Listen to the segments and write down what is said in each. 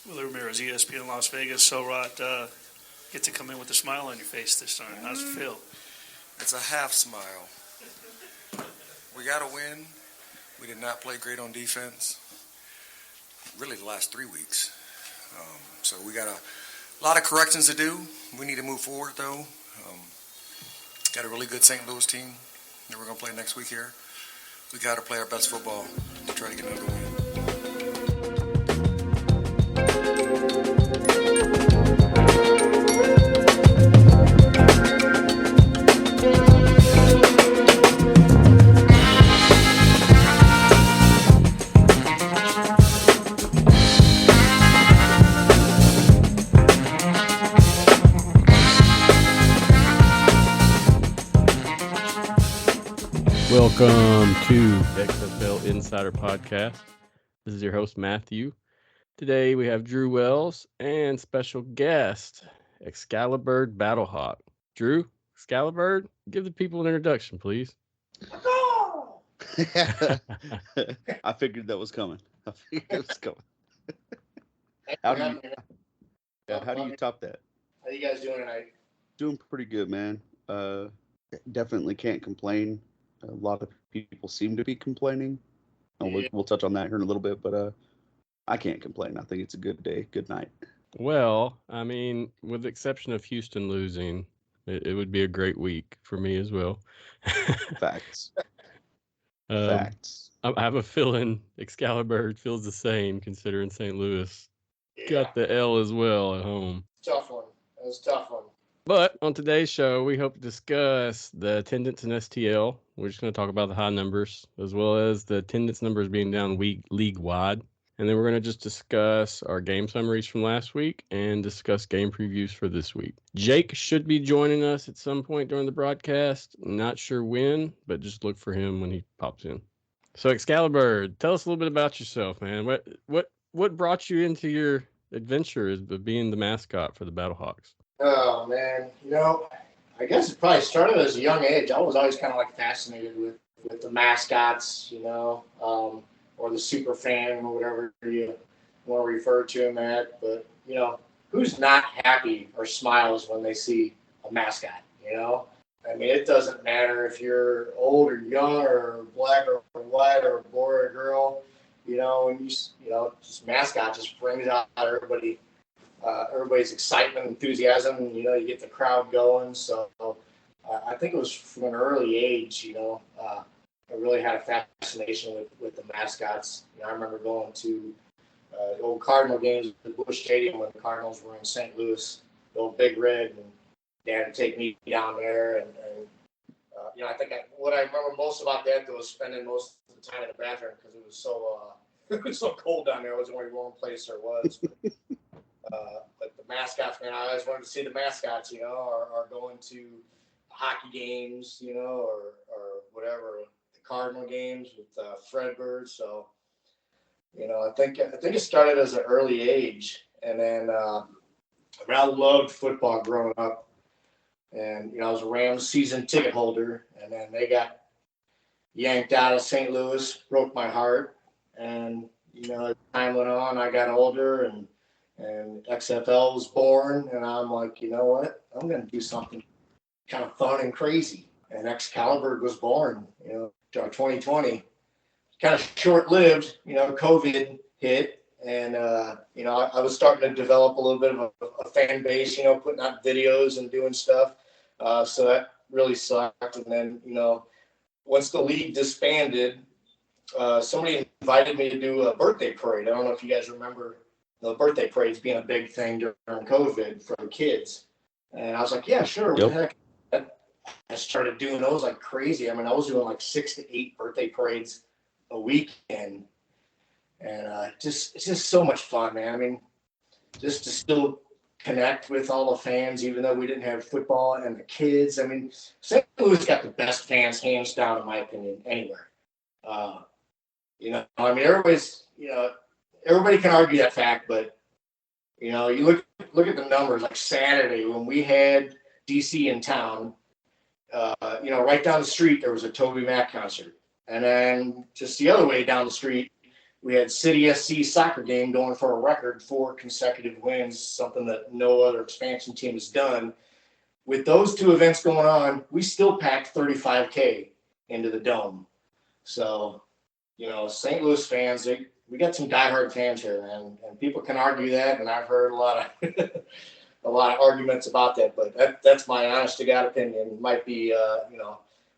Will Ramirez, ESPN Las Vegas. So, Rod, get to come in with a smile on your face this time. How's it feel? It's a half smile. We got to win. We did not play great on defense, really the last 3 weeks. So we got a lot of corrections to do. We need to move forward, though. Got a really good St. Louis team that we're going to play next week here. We got to play our best football to try to get another win. Welcome to XFL Insider Podcast. This is your host, Matthew. Today we have Drew Wells and special guest, Excaliburd Battlehawk. Drew, Excaliburd, give the people an introduction, please. I figured that was coming. How do you top that? How you guys doing tonight? Doing pretty good, man. Definitely can't complain. A lot of people seem to be complaining. We'll touch on that here in a little bit, but I can't complain. I think it's a good day, good night. Well, I mean, with the exception of Houston losing, it would be a great week for me as well. Facts. Facts. I have a feeling Excaliburd feels the same, considering St. Louis got the L as well at home. Tough one. That was a tough one. But on today's show, we hope to discuss the attendance in STL. We're just going to talk about the high numbers, as well as the attendance numbers being down league-wide. And then we're going to just discuss our game summaries from last week and discuss game previews for this week. Jake should be joining us at some point during the broadcast. Not sure when, but just look for him when he pops in. So, Excaliburd, tell us a little bit about yourself, man. What brought you into your adventure as being the mascot for the Battlehawks? Oh, man. I guess it probably started as a young age. I was always kind of like fascinated with the mascots, or the super fan or whatever you want to refer to him at. But, who's not happy or smiles when they see a mascot, I mean, it doesn't matter if you're old or young or black or white or a boy or a girl, and just mascot just brings out everybody's excitement, enthusiasm. You get the crowd going. So I think it was from an early age. I really had a fascination with the mascots. I remember going to the old Cardinal games at Busch Stadium when the Cardinals were in St. Louis, the old Big Red, and Dad would take me down there. And I think what I remember most about that was spending most of the time in the bathroom because it was so cold down there. It was the only warm place there was. But the mascots, man, I always wanted to see the mascots, or going to hockey games, or whatever, the Cardinal games with Fred Bird. So, I think it started as an early age, and then I loved football growing up, and I was a Rams season ticket holder, and then they got yanked out of St. Louis, broke my heart, and as time went on, I got older and XFL was born, and I'm like, you know what? I'm going to do something kind of fun and crazy. And Excaliburd was born, 2020. Kind of short-lived, COVID hit, and, I was starting to develop a little bit of a fan base, putting out videos and doing stuff. So that really sucked. And then, once the league disbanded, somebody invited me to do a birthday parade. I don't know if you guys remember the birthday parades being a big thing during COVID for the kids. And I was like, yeah, sure. Yep. What the heck? I started doing those like crazy. I mean, I was doing like 6 to 8 birthday parades a weekend. And it's just so much fun, man. I mean, just to still connect with all the fans, even though we didn't have football and the kids. I mean, St. Louis got the best fans, hands down, in my opinion, anywhere. I mean, everybody can argue that fact, but you look at the numbers. Like Saturday when we had DC in town, right down the street there was a Toby Mac concert, and then just the other way down the street we had City SC soccer game going for a record 4 consecutive wins, something that no other expansion team has done. With those 2 events going on, we still packed 35K into the dome. So, St. Louis fans, we got some diehard fans here, man, and people can argue that, and I've heard a lot of arguments about that, but that's my honest to God opinion. It might be a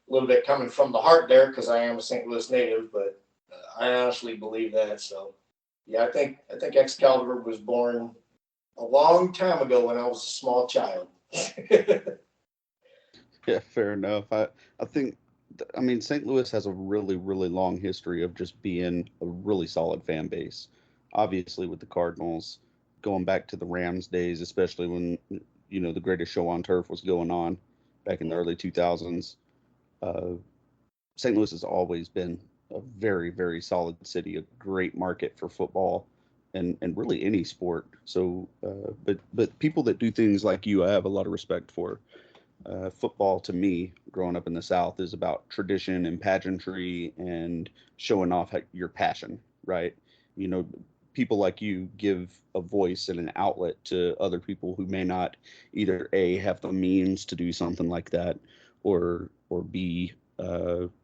little bit coming from the heart there because I am a St. Louis native, but I honestly believe that. So, yeah, I think Excaliburd was born a long time ago when I was a small child. Yeah, fair enough. I think, St. Louis has a really, really long history of just being a really solid fan base. Obviously, with the Cardinals, going back to the Rams days, especially when, the greatest show on turf was going on back in the early 2000s. St. Louis has always been a very, very solid city, a great market for football and really any sport. So, but people that do things like you, I have a lot of respect for. Football, to me, growing up in the South, is about tradition and pageantry and showing off your passion, right? People like you give a voice and an outlet to other people who may not either A, have the means to do something like that, or B,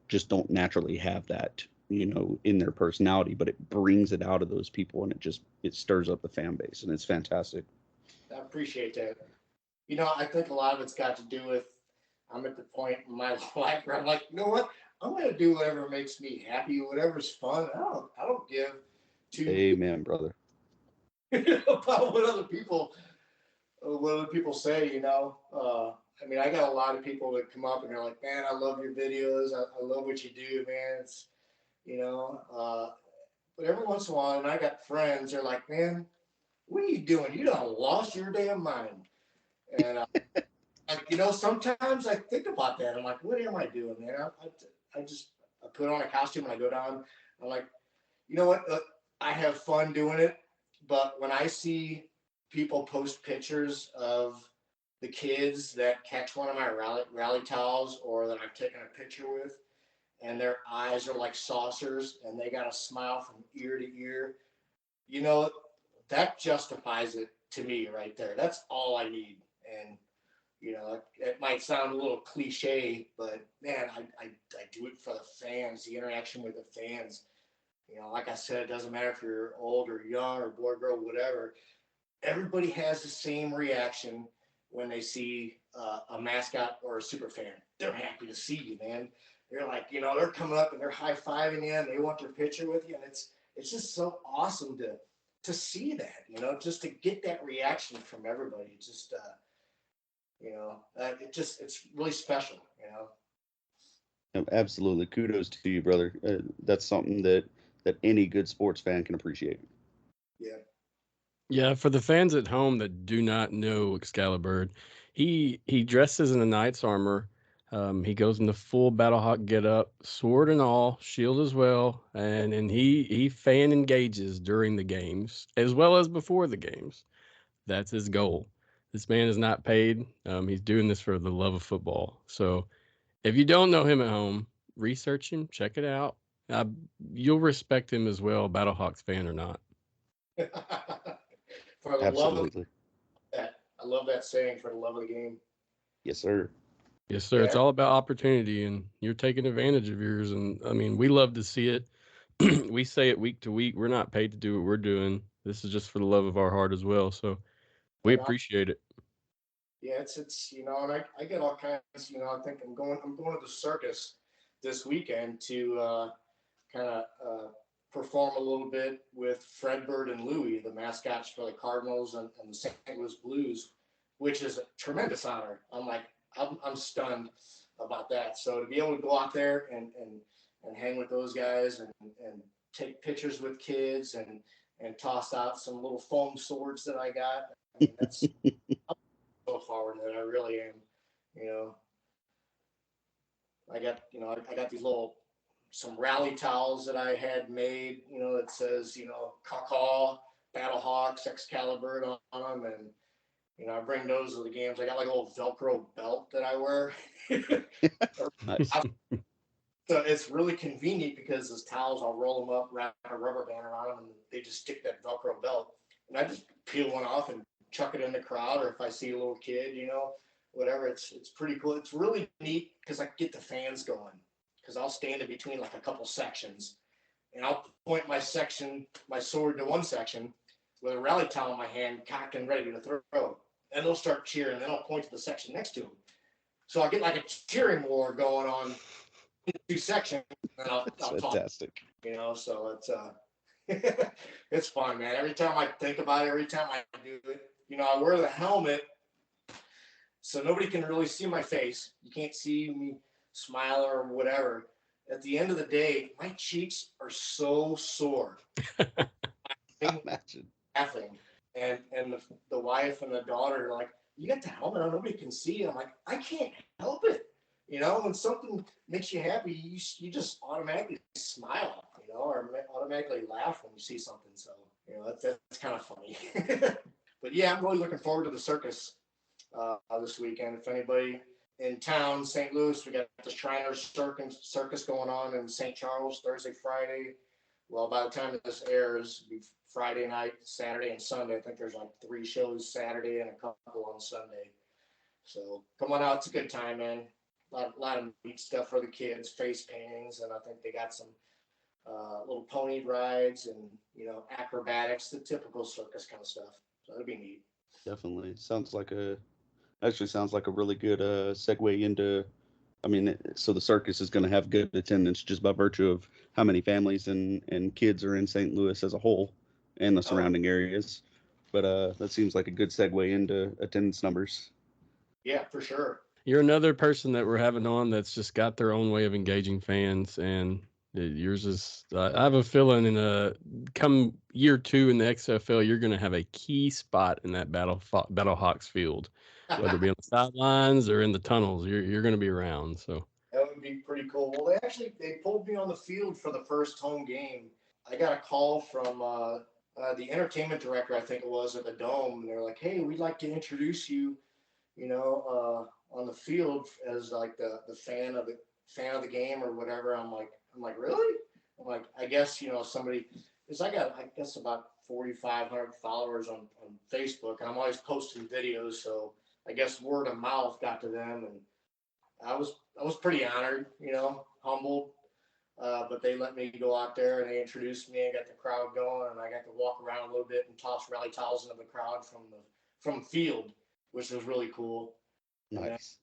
just don't naturally have that, in their personality, but it brings it out of those people and it stirs up the fan base, and it's fantastic. I appreciate that. I think a lot of it's got to do with I'm at the point in my life where I'm like, you know what? I'm going to do whatever makes me happy, whatever's fun. I don't give two Amen, brother. about what other people say. I got a lot of people that come up and they're like, man, I love your videos. I love what you do, man. It's but every once in a while, and I got friends, they're like, man, what are you doing? You done lost your damn mind. And sometimes I think about that. I'm like, what am I doing, man? I put on a costume and I go down. I'm like, you know what? I have fun doing it, but when I see people post pictures of the kids that catch one of my rally towels or that I've taken a picture with, and their eyes are like saucers and they got a smile from ear to ear, that justifies it to me right there. That's all I need. And it might sound a little cliche, but man, I do it for the fans, the interaction with the fans. Like I said, it doesn't matter if you're old or young or boy, girl, whatever. Everybody has the same reaction when they see a mascot or a super fan. They're happy to see you, man. They're like, they're coming up and they're high-fiving you and they want their picture with you. And it's just so awesome to see that, just to get that reaction from everybody. It's just, it's really special, Absolutely. Kudos to you, brother. That's something that any good sports fan can appreciate. Yeah. Yeah, for the fans at home that do not know Excaliburd, he dresses in a knight's armor. He goes in the full Battlehawk getup, sword and all, shield as well, and he fan engages during the games as well as before the games. That's his goal. This man is not paid. He's doing this for the love of football. So if you don't know him at home, research him, check it out. You'll respect him as well, Battlehawks fan or not. For the love of Absolutely. that. I love that saying, for the love of the game. Yes, sir. Yes, sir. It's Yeah. all about opportunity, and you're taking advantage of yours. And we love to see it. We say it week to week. We're not paid to do what we're doing. This is just for the love of our heart as well. So we appreciate it. Yeah, it's and I get all kinds. I think I'm going to the circus this weekend to kind of perform a little bit with Fredbird and Louie, the mascots for the Cardinals and the St. Louis Blues, which is a tremendous honor. I'm stunned about that. So to be able to go out there and hang with those guys and take pictures with kids and toss out some little foam swords that I got. That's so forward that I really am. I got these some rally towels that I had made, that says, Choctaw, Battlehawks, Excaliburd on them. And, I bring those to the games. I got like a little Velcro belt that I wear. Nice. So it's really convenient because those towels, I'll roll them up, wrap a rubber band around them, and they just stick that Velcro belt. And I just peel one off and chuck it in the crowd, or if I see a little kid, whatever. It's pretty cool. It's really neat because I can get the fans going. Because I'll stand in between like a couple sections, and I'll point my sword to one section with a rally towel in my hand, cocked and ready to throw. And they'll start cheering, and then I'll point to the section next to them. So I get like a cheering war going on in the two sections, and I'll Fantastic. talk, so it's it's fun, man. Every time I think about it, every time I do it, I wear the helmet so nobody can really see my face. You can't see me smile or whatever. At the end of the day, my cheeks are so sore. Imagine. Laughing. And the wife and the daughter are like, you got the helmet on, nobody can see. I'm like, I can't help it. When something makes you happy, you just automatically smile, or automatically laugh when you see something. So, that's kind of funny. But yeah, I'm really looking forward to the circus this weekend. If anybody in town, St. Louis, we got the Shriners Circus going on in St. Charles Thursday, Friday. Well, by the time this airs, it'll be Friday night, Saturday, and Sunday. I think there's like 3 shows Saturday and a couple on Sunday. So come on out. It's a good time, man. A lot of neat stuff for the kids, face paintings, and I think they got some little pony rides and, acrobatics, the typical circus kind of stuff. So that'll be neat. Definitely. Sounds like a really good segue into, so the circus is going to have good attendance just by virtue of how many families and kids are in St. Louis as a whole and the surrounding areas. But that seems like a good segue into attendance numbers. Yeah, for sure. You're another person that we're having on that's just got their own way of engaging fans, and yours is. I have a feeling come year 2 in the XFL, you're going to have a key spot in that Battlehawks field, whether it be on the sidelines or in the tunnels. You're going to be around. So that would be pretty cool. Well, they pulled me on the field for the first home game. I got a call from the entertainment director, I think it was, at the Dome, and they're like, "Hey, we'd like to introduce you, on the field as like the fan of the game or whatever." I'm like, really? I'm like, I guess somebody, because I got about 4,500 followers on Facebook, and I'm always posting videos, so I guess word of mouth got to them, and I was pretty honored, humbled. But they let me go out there and they introduced me and got the crowd going, and I got to walk around a little bit and toss rally towels into the crowd from field, which was really cool. Nice.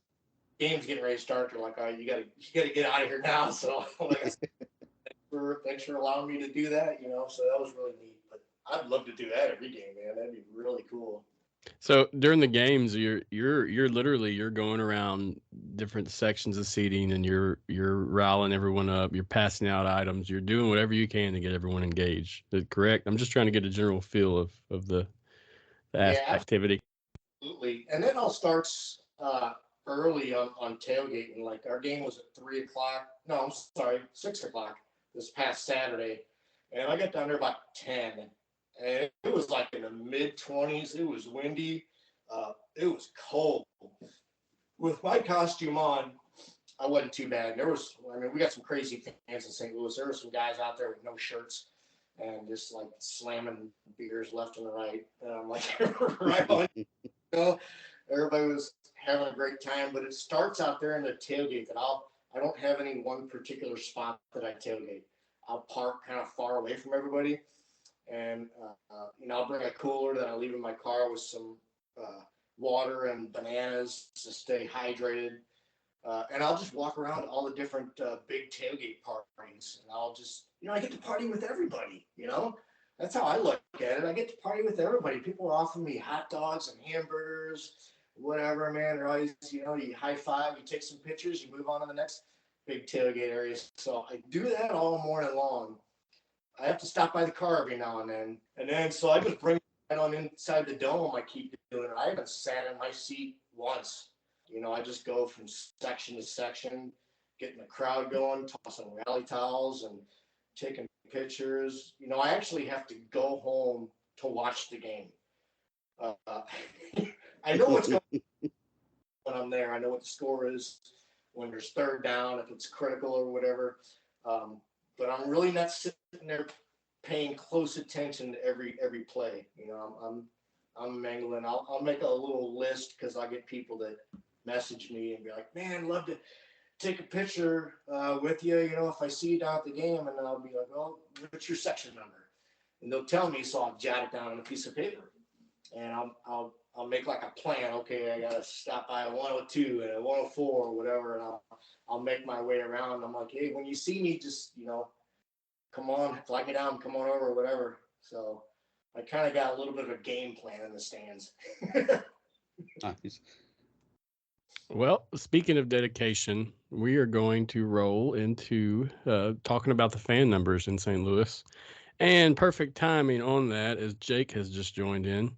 Game's getting ready to start. They're like, "All right, you gotta get out of here now." So thanks for allowing me to do that. So that was really neat. But I'd love to do that every game, man. That'd be really cool. So during the games, you're literally going around different sections of seating, and you're riling everyone up. You're passing out items. You're doing whatever you can to get everyone engaged. Is that correct? I'm just trying to get a general feel of the activity. Absolutely. And it all starts early on tailgating. Like our game was at 3:00. No, I'm sorry, 6:00 this past Saturday, and I got down there about 10. And it was like in the mid-20s. It was windy. It was cold. With my costume on, I wasn't too bad. We got some crazy fans in St. Louis. There were some guys out there with no shirts and just like slamming beers left and right. And I'm like, right on. Everybody was having a great time. But it starts out there in the tailgate that I don't have any one particular spot that I tailgate. I'll park kind of far away from everybody. And, I'll bring a cooler that I leave in my car with some water and bananas to stay hydrated. And I'll just walk around all the different big tailgate parties. And I'll just, I get to party with everybody, That's how I look at it. I get to party with everybody. People are offering me hot dogs and hamburgers, whatever, man. They're always, you high five, you take some pictures, you move on to the next big tailgate area. So I do that all morning long. I have to stop by the car every now and then. And then, so I just bring it on inside the dome. I keep doing it. I haven't sat in my seat once. I just go from section to section, getting the crowd going, tossing rally towels and taking pictures. I actually have to go home to watch the game. I know what's going on when I'm there. I know what the score is. when there's third down, if it's critical or whatever. But I'm really not sitting there paying close attention to every play. You know, I'm mangling. I'll make a little list because I get people that message me and be like, man, love to take a picture with you, you know, if I see you down at the game. And I'll be like, well, what's your section number? And they'll tell me, so I'll jot it down on a piece of paper. And I'll make like a plan. Okay, I gotta stop by a 102 and a 104 or whatever, and I'll make my way around. I'm like, hey, when you see me, just, you know, come on, flag me down, come on over or whatever. So I kind of got a little bit of a game plan in the stands. Nice. Well, speaking of dedication, we are going to roll into talking about the fan numbers in St. Louis. And perfect timing on that as Jake has just joined in.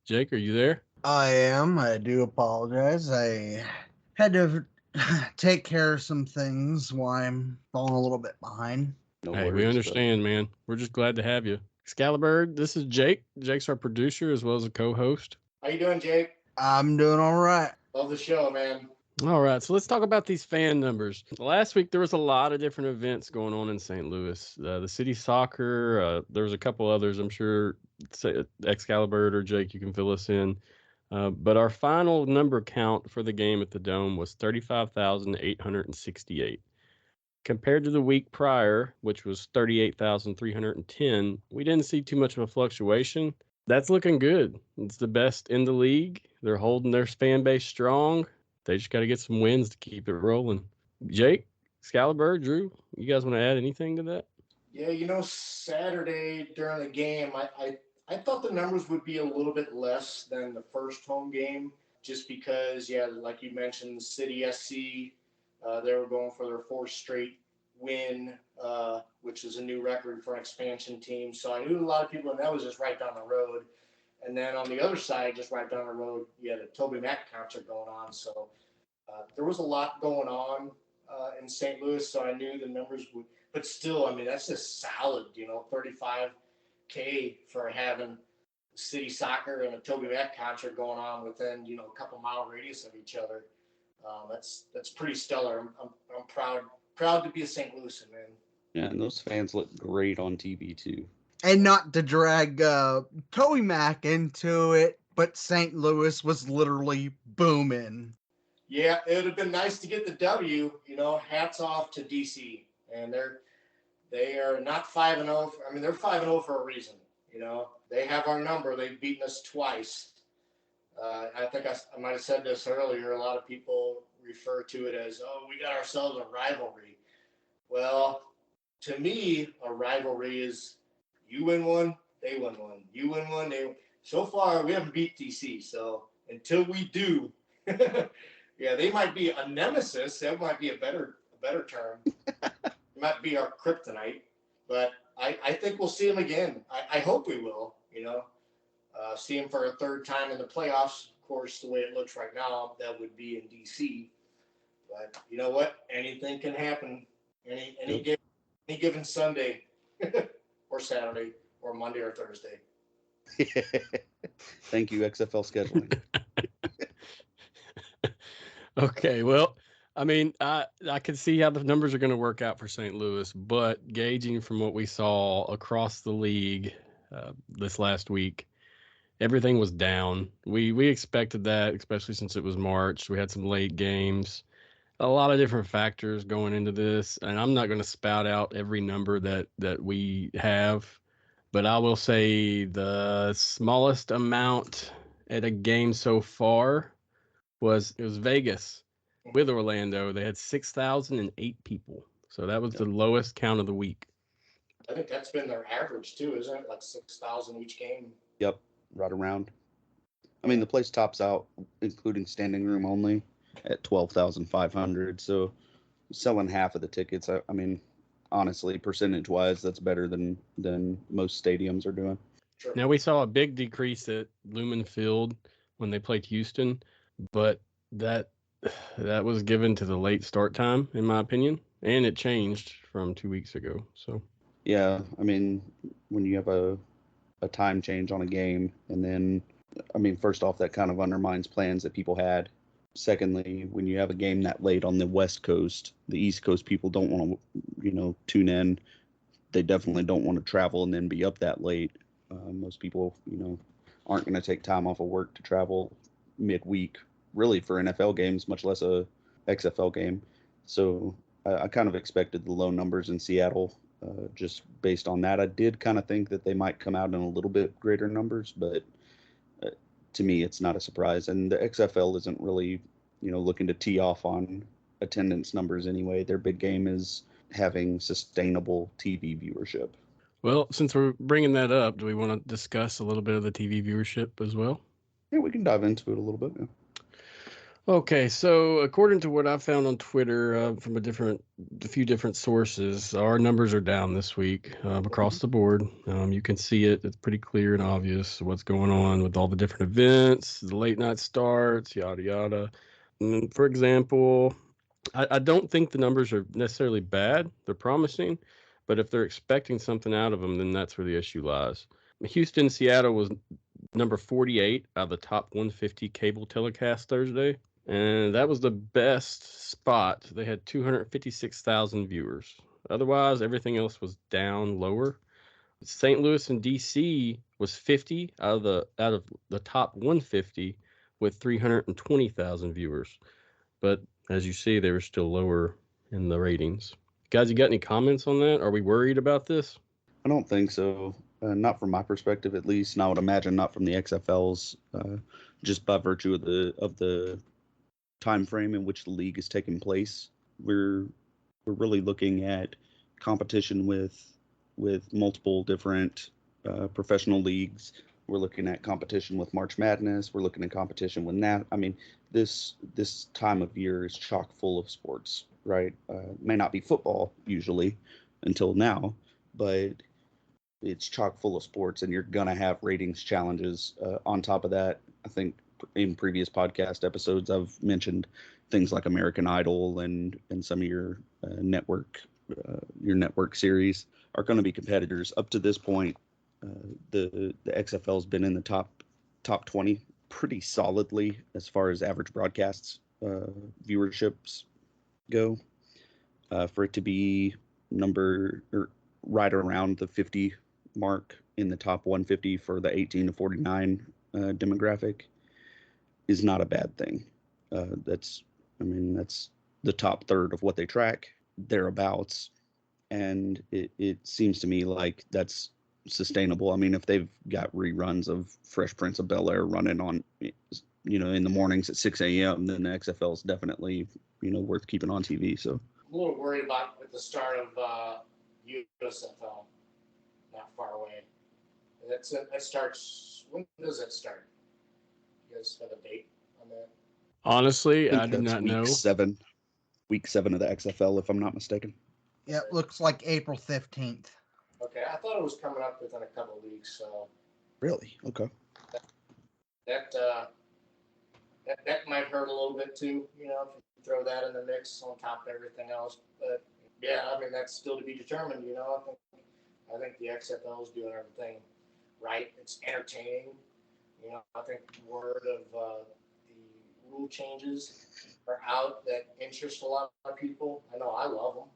Jake, are you there? I am. I do apologize. I had to take care of some things while I'm falling a little bit behind. No Hey, we worries, understand, man. We're just glad to have you. Excaliburd, this is Jake. Jake's our producer as well as a co-host. How you doing, Jake? I'm doing all right. Love the show, man. All right, so let's talk about these fan numbers. Last week, there was a lot of different events going on in St. Louis. The city soccer, there was a couple others. I'm sure Excaliburd or Jake, you can fill us in. But our final number count for the game at the Dome was 35,868. Compared to the week prior, which was 38,310, we didn't see too much of a fluctuation. That's looking good. It's the best in the league. They're holding their fan base strong. They just got to get some wins to keep it rolling. Jake, Excaliburd, Drew, you guys want to add anything to that? Yeah, you know, Saturday during the game, I thought the numbers would be a little bit less than the first home game, just because, yeah, like you mentioned, City SC, they were going for their fourth straight win, which is a new record for an expansion team. So I knew a lot of people, and that was just right down the road. And then on the other side, just right down the road, you had a Toby Mac concert going on. So there was a lot going on in St. Louis, so I knew the numbers would. But still, I mean, that's just solid, you know, 35K for having city soccer and a Toby Mac concert going on within, you know, a couple mile radius of each other. That's pretty stellar. I'm proud to be a St. Louisan, man. Yeah, and those fans look great on TV too. And not to drag Toby Mac into it, but St. Louis was literally booming. Yeah, it would have been nice to get the W. You know, hats off to DC, and they are not 5-0. I mean, they're 5-0 for a reason. You know, they have our number. They've beaten us twice. I think I might have said this earlier. A lot of people refer to it as, oh, we got ourselves a rivalry. Well, to me, a rivalry is you win one, they win one. You win one, they win. So far, we haven't beat DC. So until we do, yeah, they might be a nemesis. That might be a better term. It might be our kryptonite. But I think we'll see them again. I hope we will, you know. See him for a third time in the playoffs. Of course, the way it looks right now, that would be in DC. But you know what? Anything can happen. Any given Sunday or Saturday or Monday or Thursday. Thank you, XFL scheduling. Okay, well, I mean, I can see how the numbers are going to work out for St. Louis, but gauging from what we saw across the league this last week, everything was down. We expected that, especially since it was March. We had some late games, a lot of different factors going into this, and I'm not going to spout out every number that we have, but I will say the smallest amount at a game so far was Vegas with Orlando. They had 6,008 people, so that was the lowest count of the week. I think that's been their average too, isn't it? Like 6,000 each game. Yep, right around. I mean, the place tops out, including standing room only, at 12,500. So selling half of the tickets. I mean, honestly, percentage-wise, that's better than most stadiums are doing. Sure. Now, we saw a big decrease at Lumen Field when they played Houston, but that was given to the late start time, in my opinion, and it changed from 2 weeks ago. So yeah, I mean, when you have a time change on a game, and then, I mean, first off, that kind of undermines plans that people had. Secondly, when you have a game that late on the West Coast, the East Coast people don't want to, tune in. They definitely don't want to travel and then be up that late. Most people, aren't going to take time off of work to travel midweek, really, for NFL games, much less a XFL game. So I kind of expected the low numbers in Seattle, just based on that. I did kind of think that they might come out in a little bit greater numbers, but to me, it's not a surprise. And the XFL isn't really, looking to tee off on attendance numbers anyway. Their big game is having sustainable TV viewership. Well, since we're bringing that up, do we want to discuss a little bit of the TV viewership as well? Yeah, we can dive into it a little bit. Yeah. Okay, so according to what I found on Twitter from a few different sources, our numbers are down this week across the board. You can see it; it's pretty clear and obvious what's going on with all the different events, the late night starts, yada yada. And for example, I don't think the numbers are necessarily bad; they're promising, but if they're expecting something out of them, then that's where the issue lies. Houston, Seattle was number 48 out of the top 150 cable telecast Thursday. And that was the best spot. They had 256,000 viewers. Otherwise, everything else was down lower. St. Louis and DC was 50 out of the top 150 with 320,000 viewers. But as you see, they were still lower in the ratings. Guys, you got any comments on that? Are we worried about this? I don't think so. Not from my perspective, at least. And I would imagine not from the XFLs, just by virtue of the time frame in which the league is taking place. We're really looking at competition with multiple different professional leagues. We're looking at competition with March Madness. We're looking at competition with I mean, this time of year is chock full of sports, right? May not be football usually until now, but it's chock full of sports, and you're gonna have ratings challenges. On top of that, I think in previous podcast episodes, I've mentioned things like American Idol and some of your network series are going to be competitors. Up to this point, the XFL's been in the top 20 pretty solidly as far as average broadcasts viewerships go. For it to be right around the 50 mark in the top 150 for the 18 to 49 demographic is not a bad thing. That's the top third of what they track, thereabouts. And it seems to me like that's sustainable. I mean, if they've got reruns of Fresh Prince of Bel-Air running on, in the mornings at 6 a.m., then the XFL is definitely, worth keeping on TV. So I'm a little worried about at the start of USFL, not far away. That starts, when does that start? You guys have a date on that? Honestly, I do that's not know. Week 7 of the XFL, if I'm not mistaken. Yeah, it looks like April 15th. Okay, I thought it was coming up within a couple of weeks, so Really? Okay. that might hurt a little bit too, if you throw that in the mix on top of everything else. But yeah, I mean, that's still to be determined, I think the XFL is doing everything right. It's entertaining. I think word of the rule changes are out that interest a lot of people. I know I love them.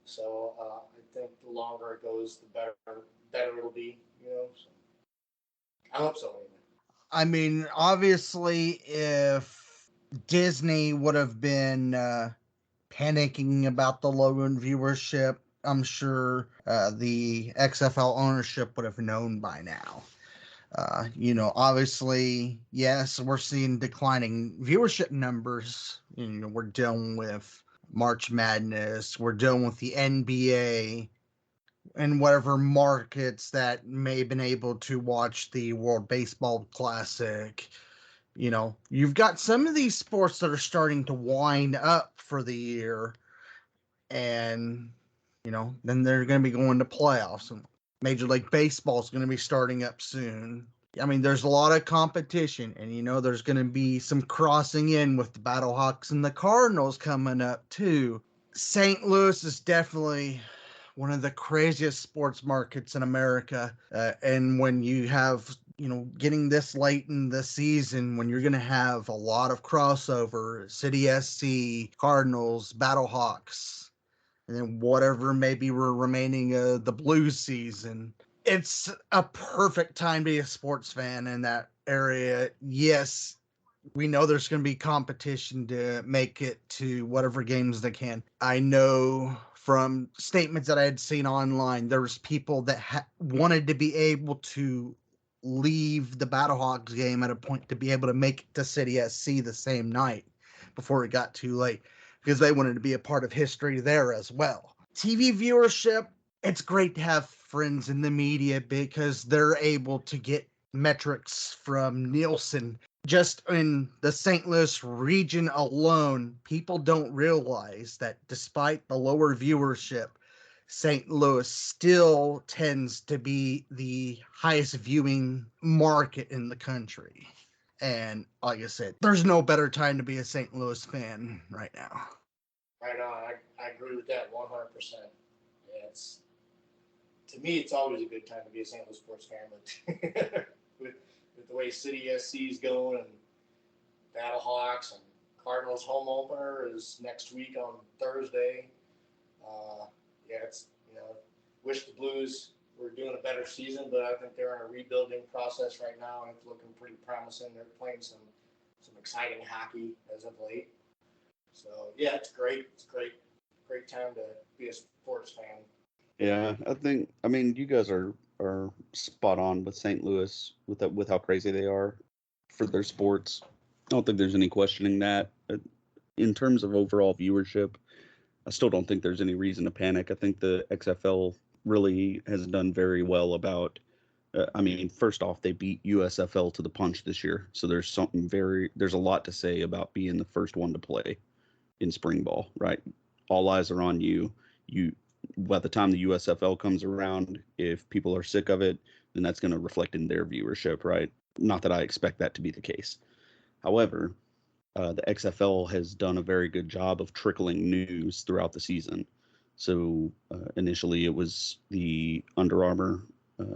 So I think the longer it goes, the better it'll be, So I hope so anyway. I mean, obviously, if Disney would have been panicking about the low in viewership, I'm sure the XFL ownership would have known by now. Obviously, yes, we're seeing declining viewership numbers. We're dealing with March Madness. We're dealing with the NBA and whatever markets that may have been able to watch the World Baseball Classic. You've got some of these sports that are starting to wind up for the year, and then they're going to be going to playoffs, and Major League Baseball is going to be starting up soon. I mean, there's a lot of competition, and there's going to be some crossing in with the Battlehawks and the Cardinals coming up too. St. Louis is definitely one of the craziest sports markets in America, and when you have getting this late in the season when you're going to have a lot of crossover, City SC, Cardinals, Battlehawks, and then whatever maybe we're remaining the Blues season. It's a perfect time to be a sports fan in that area. Yes, we know there's going to be competition to make it to whatever games they can. I know from statements that I had seen online, there was people that wanted to be able to leave the Battlehawks game at a point to be able to make it to City SC the same night before it got too late, because they wanted to be a part of history there as well. TV viewership, it's great to have friends in the media because they're able to get metrics from Nielsen. Just in the St. Louis region alone, people don't realize that despite the lower viewership, St. Louis still tends to be the highest viewing market in the country. And like I said, there's no better time to be a St. Louis fan right now. Right on. I agree with that 100%. Yeah, to me, it's always a good time to be a St. Louis sports fan, but with the way City SC is going and Battlehawks and Cardinals home opener is next week on Thursday. Wish the Blues were doing a better season, but I think they're in a rebuilding process right now, and it's looking pretty promising. They're playing some exciting hockey as of late. So yeah, it's great. It's great time to be a sports fan. Yeah, I mean, you guys are spot on with St. Louis with how crazy they are for their sports. I don't think there's any questioning that. In terms of overall viewership, I still don't think there's any reason to panic. I think the XFL really has done very well about. First off, they beat USFL to the punch this year, so there's a lot to say about being the first one to play in spring ball, right? All eyes are on you. By the time the USFL comes around, if people are sick of it, then that's going to reflect in their viewership, right? Not that I expect that to be the case. However, the XFL has done a very good job of trickling news throughout the season. So initially it was the Under Armour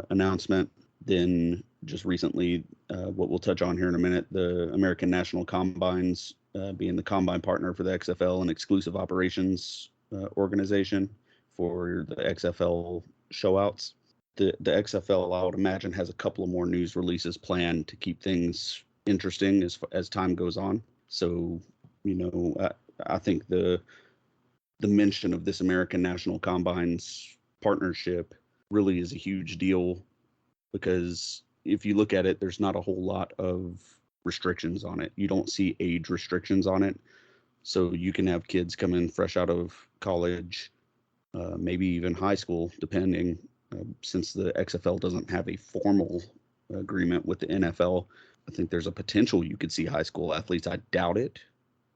announcement. Then just recently, what we'll touch on here in a minute, the American National Combines being the combine partner for the XFL and exclusive operations organization for the XFL showouts. The XFL, I would imagine, has a couple of more news releases planned to keep things interesting as time goes on. So, I think the mention of this American National Combines partnership really is a huge deal, because if you look at it, there's not a whole lot of restrictions on it. You don't see age restrictions on it. So you can have kids come in fresh out of college, maybe even high school, depending, since the XFL doesn't have a formal agreement with the NFL. I think there's a potential you could see high school athletes. I doubt it,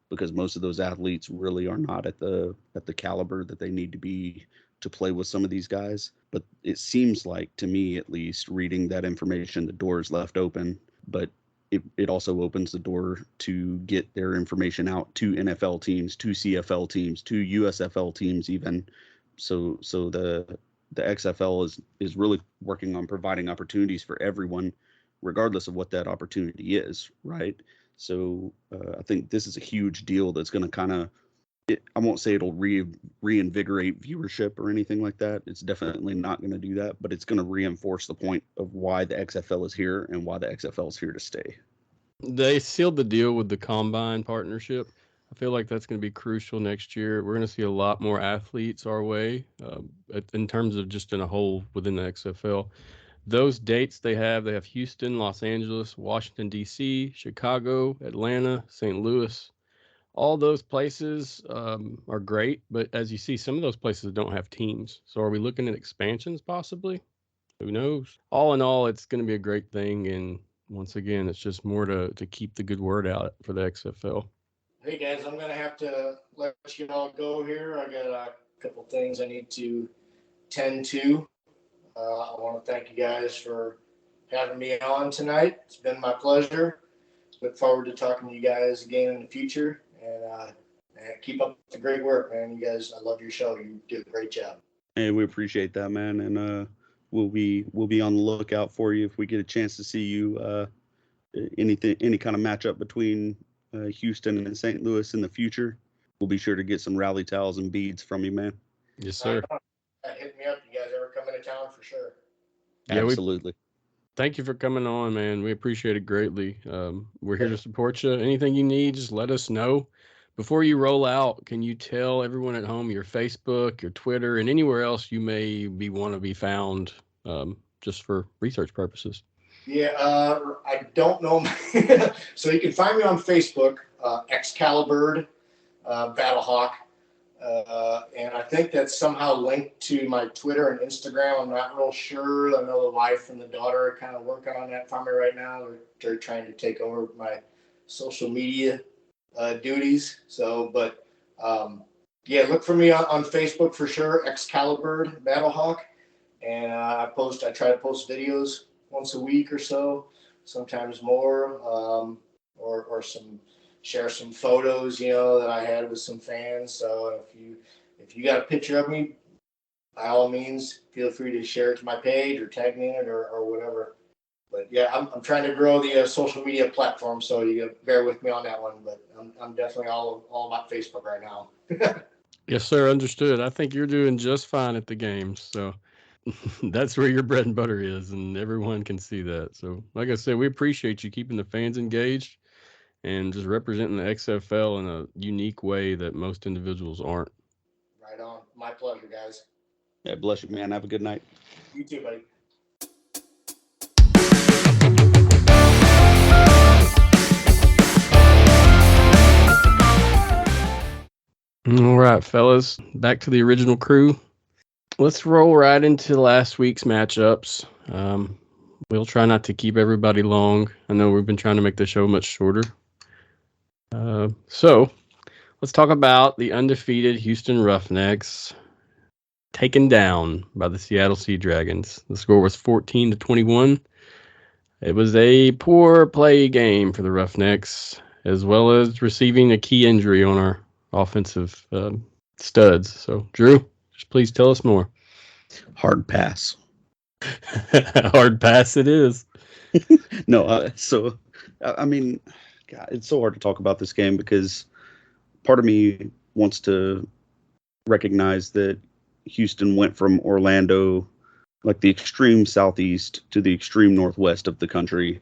because most of those athletes really are not at the caliber that they need to be to play with some of these guys. But it seems like, to me at least, reading that information, the door is left open, but it also opens the door to get their information out to NFL teams, to CFL teams, to USFL teams even. So the XFL is really working on providing opportunities for everyone, regardless of what that opportunity is, right? So I think this is a huge deal that's going to kind of, I won't say it'll reinvigorate viewership or anything like that. It's definitely not going to do that, but it's going to reinforce the point of why the XFL is here and why the XFL is here to stay. They sealed the deal with the Combine partnership. I feel like that's going to be crucial next year. We're going to see a lot more athletes our way in terms of just in a whole within the XFL. Those dates they have Houston, Los Angeles, Washington, D.C., Chicago, Atlanta, St. Louis. All those places are great, but as you see, some of those places don't have teams. So are we looking at expansions possibly? Who knows? All in all, it's going to be a great thing. And once again, it's just more to keep the good word out for the XFL. Hey guys, I'm going to have to let you all go here. I got a couple things I need to tend to. I want to thank you guys for having me on tonight. It's been my pleasure. Look forward to talking to you guys again in the future. And keep up the great work, man. You guys, I love your show. You do a great job. And we appreciate that, man. And we'll be on the lookout for you if we get a chance to see you. Any kind of matchup between Houston and St. Louis in the future, we'll be sure to get some rally towels and beads from you, man. Yes, sir. Hit me up. You guys ever come into town for sure. Yeah, Absolutely. Thank you for coming on, man. We appreciate it greatly. We're here to support you. Anything you need, just let us know. Before you roll out, can you tell everyone at home your Facebook, your Twitter, and anywhere else you may want to be found, just for research purposes? Yeah, I don't know. So you can find me on Facebook, Excaliburd Battlehawk. And I think that's somehow linked to my Twitter and Instagram. I'm not real sure. I know the wife and the daughter are kind of working on that for me right now. They're trying to take over my social media duties. So, but yeah, look for me on Facebook for sure, Excaliburd Battlehawk. And I try to post videos once a week or so, sometimes more, or share some photos, that I had with some fans. So if you got a picture of me, by all means, feel free to share it to my page or tag me in it or whatever. But yeah, I'm trying to grow the social media platform, so you gotta bear with me on that one. But I'm definitely all about Facebook right now. Yes, sir. Understood. I think you're doing just fine at the games. So that's where your bread and butter is, and everyone can see that. So, like I said, we appreciate you keeping the fans engaged and just representing the XFL in a unique way that most individuals aren't. Right on. My pleasure, guys. Yeah, bless you, man. Have a good night. You too, buddy. All right, fellas, back to the original crew. Let's roll right into last week's matchups. We'll try not to keep everybody long. I know we've been trying to make the show much shorter. So let's talk about the undefeated Houston Roughnecks taken down by the Seattle Sea Dragons. The score was 14-21. It was a poor play game for the Roughnecks, as well as receiving a key injury on our offensive studs. So, Drew, just please tell us more. Hard pass. Hard pass it is. No, so I mean, God, it's so hard to talk about this game because part of me wants to recognize that Houston went from Orlando, like the extreme southeast, to the extreme northwest of the country.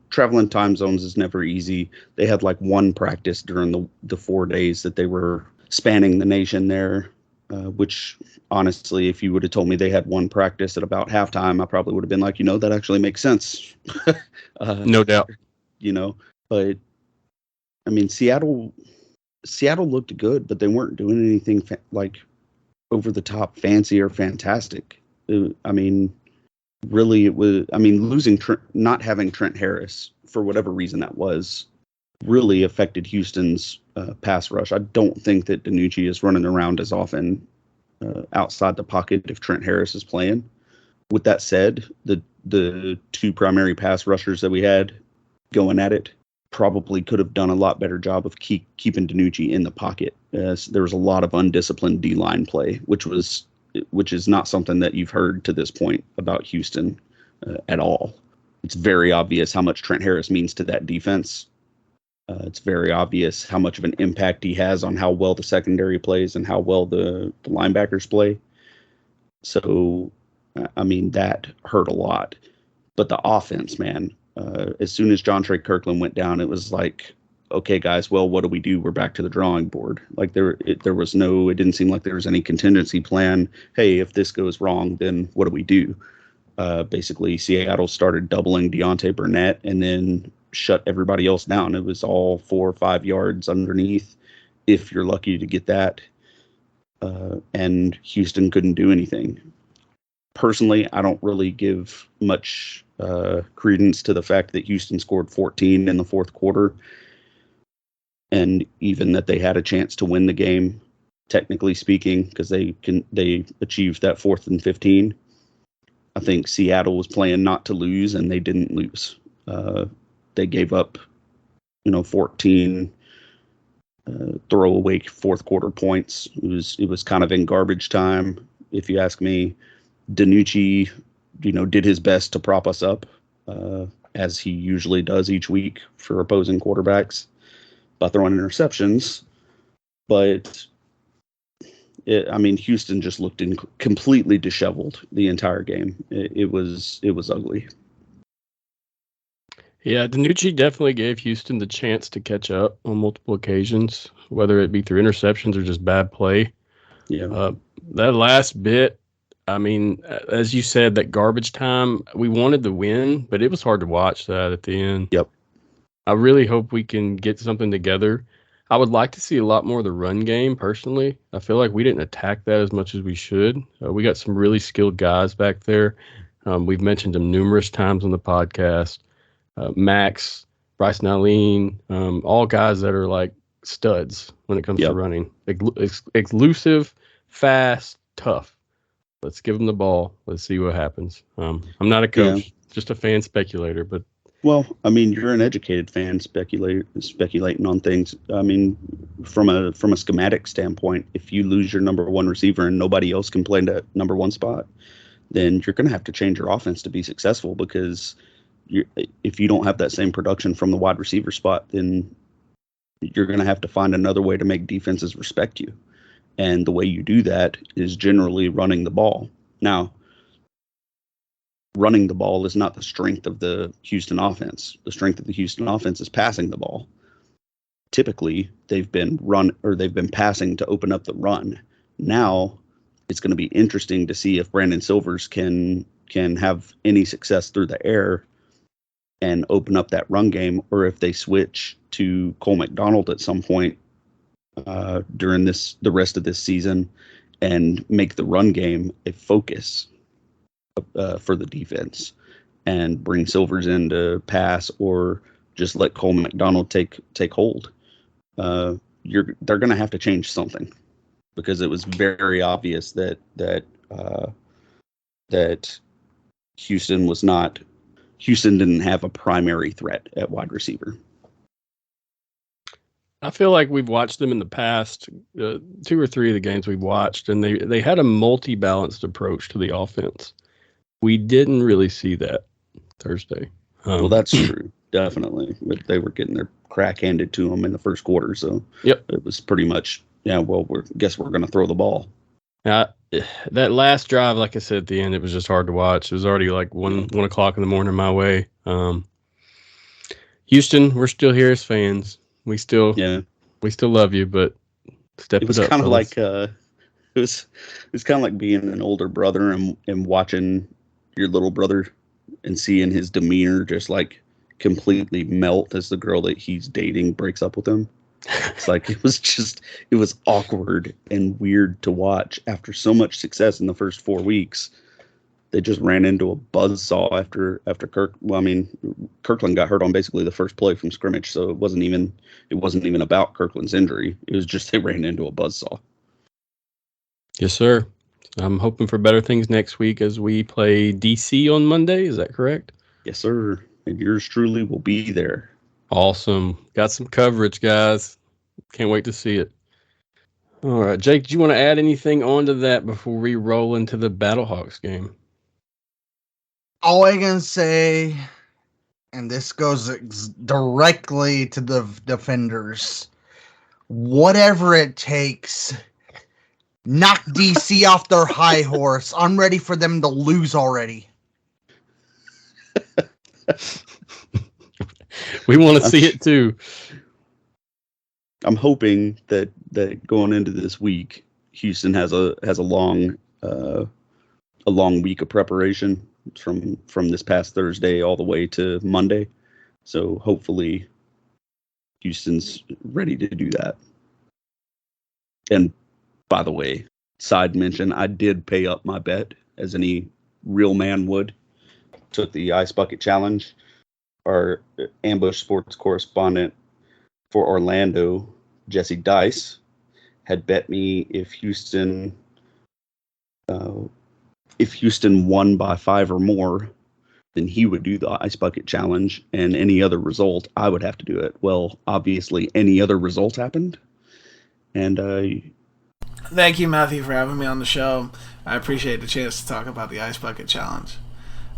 Traveling time zones is never easy. They had like one practice during the 4 days that they were spanning the nation there, which honestly, if you would have told me they had one practice at about halftime, I probably would have been like, that actually makes sense. No doubt. But I memean, Seattle looked good, but they weren't doing anything like over the top fancy or fantastic. I mean, really, it was. I mean, not having Trent Harris for whatever reason that was, really affected Houston's pass rush. I don't think that DiNucci is running around as often outside the pocket if Trent Harris is playing. With that said, the two primary pass rushers that we had going at it probably could have done a lot better job of keeping DiNucci in the pocket. There was a lot of undisciplined D-line play, which is not something that you've heard to this point about Houston at all. It's very obvious how much Trent Harris means to that defense. It's very obvious how much of an impact he has on how well the secondary plays and how well the linebackers play. So, I mean, that hurt a lot. But the offense, man, as soon as John Trey Kirkland went down, it was like, okay, guys, well, what do we do? We're back to the drawing board. Like it didn't seem like there was any contingency plan. Hey, if this goes wrong, then what do we do? Basically, Seattle started doubling Deontay Burnett and then shut everybody else down. It was all 4 or 5 yards underneath, if you're lucky to get that. And Houston couldn't do anything. Personally, I don't really give much credence to the fact that Houston scored 14 in the fourth quarter, and even that they had a chance to win the game, technically speaking, because they achieved that 4th and 15. I think Seattle was playing not to lose, and they didn't lose. They gave up, 14 throwaway fourth quarter points. It was kind of in garbage time, if you ask me. DiNucci, did his best to prop us up, as he usually does each week for opposing quarterbacks by throwing interceptions. But Houston just looked completely disheveled the entire game. It was ugly. Yeah, DiNucci definitely gave Houston the chance to catch up on multiple occasions, whether it be through interceptions or just bad play. Yeah. That last bit, as you said, that garbage time, we wanted the win, but it was hard to watch that at the end. Yep. I really hope we can get something together. I would like to see a lot more of the run game, personally. I feel like we didn't attack that as much as we should. We got some really skilled guys back there. We've mentioned them numerous times on the podcast. Max, Bryce Nalene, all guys that are like studs when it comes to running. Elusive, fast, tough. Let's give them the ball. Let's see what happens. I'm not a coach, just a fan speculator, but well, you're an educated fan speculating on things. From a schematic standpoint, if you lose your number one receiver and nobody else can play that number one spot, then you're going to have to change your offense to be successful, because if you don't have that same production from the wide receiver spot, then you're going to have to find another way to make defenses respect you. And the way you do that is generally running the ball. Now, running the ball is not the strength of the Houston offense. The strength of the Houston offense is passing the ball. Typically, they've been passing to open up the run. Now, it's going to be interesting to see if Brandon Silvers can have any success through the air and open up that run game, or if they switch to Cole McDonald at some point during the rest of this season and make the run game a focus for the defense, and bring Silvers in to pass, or just let Cole McDonald take hold. They're going to have to change something, because it was very obvious that Houston didn't have a primary threat at wide receiver. I feel like we've watched them in the past, 2 or 3 of the games we've watched, and they had a multi-balanced approach to the offense. We didn't really see that Thursday. Well, that's true, definitely. But they were getting their crack handed to them in the first quarter, so it was pretty much, we're going to throw the ball. That last drive, like I said at the end, it was just hard to watch. It was already like 1 o'clock in the morning my way. Houston, we're still here as fans. We still love you, but step it up. It was kind of like it was kind of like being an older brother and watching your little brother and seeing his demeanor just like completely melt as the girl that he's dating breaks up with him. It's like it was awkward and weird to watch. After so much success in the first 4 weeks, they just ran into a buzzsaw after Kirkland got hurt on basically the first play from scrimmage, so it wasn't even about Kirkland's injury. It was just they ran into a buzzsaw. Yes, sir. I'm hoping for better things next week as we play DC on Monday. Is that correct? Yes, sir. And yours truly will be there. Awesome. Got some coverage, guys. Can't wait to see it. All right, Jake, do you want to add anything onto that before we roll into the Battlehawks game? All I can say, and this goes directly to the defenders, whatever it takes, knock DC off their high horse. I'm ready for them to lose already. We want to see it too. I'm hoping that going into this week, Houston has a long week of preparation from this past Thursday all the way to Monday. So hopefully Houston's ready to do that. And by the way, side mention, I did pay up my bet as any real man would. Took the Ice Bucket Challenge. Our Ambush Sports correspondent for Orlando, Jesse Dice, had bet me if Houston won by 5 or more, then he would do the Ice Bucket Challenge, and any other result, I would have to do it. Well, obviously, any other result happened, and Thank you, Matthew, for having me on the show. I appreciate the chance to talk about the Ice Bucket Challenge.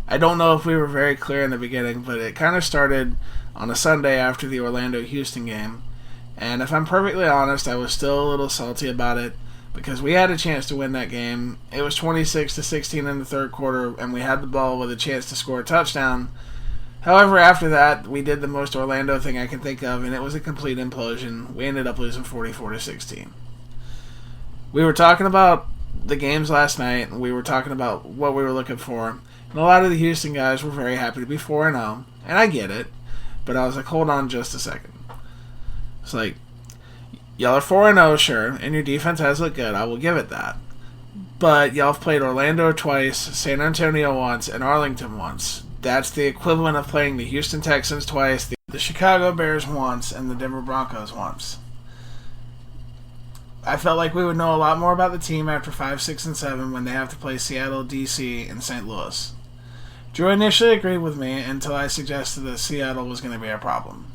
I don't know if we were very clear in the beginning, but it kind of started on a Sunday after the Orlando-Houston game. And if I'm perfectly honest, I was still a little salty about it because we had a chance to win that game. It was 26-16 in the third quarter, and we had the ball with a chance to score a touchdown. However, after that, we did the most Orlando thing I can think of, and it was a complete implosion. We ended up losing 44-16. We were talking about the games last night, and we were talking about what we were looking for. And a lot of the Houston guys were very happy to be 4-0, and I get it. But I was like, hold on just a second. It's like, y'all are 4-0, sure, and your defense has looked good. I will give it that. But y'all have played Orlando twice, San Antonio once, and Arlington once. That's the equivalent of playing the Houston Texans twice, the Chicago Bears once, and the Denver Broncos once. I felt like we would know a lot more about the team after 5, 6, and 7 when they have to play Seattle, D.C., and St. Louis. Drew initially agreed with me until I suggested that Seattle was going to be a problem.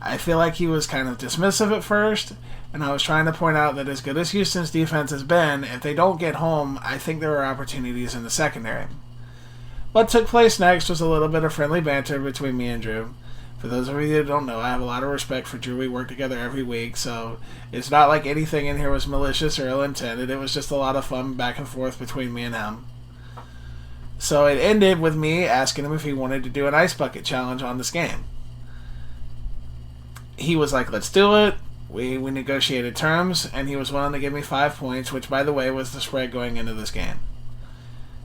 I feel like he was kind of dismissive at first, and I was trying to point out that as good as Houston's defense has been, if they don't get home, I think there are opportunities in the secondary. What took place next was a little bit of friendly banter between me and Drew. For those of you that don't know, I have a lot of respect for Drew. We work together every week, so it's not like anything in here was malicious or ill-intended. It was just a lot of fun back and forth between me and him. So it ended with me asking him if he wanted to do an ice bucket challenge on this game. He was like, let's do it. We negotiated terms, and he was willing to give me 5 points, which, by the way, was the spread going into this game.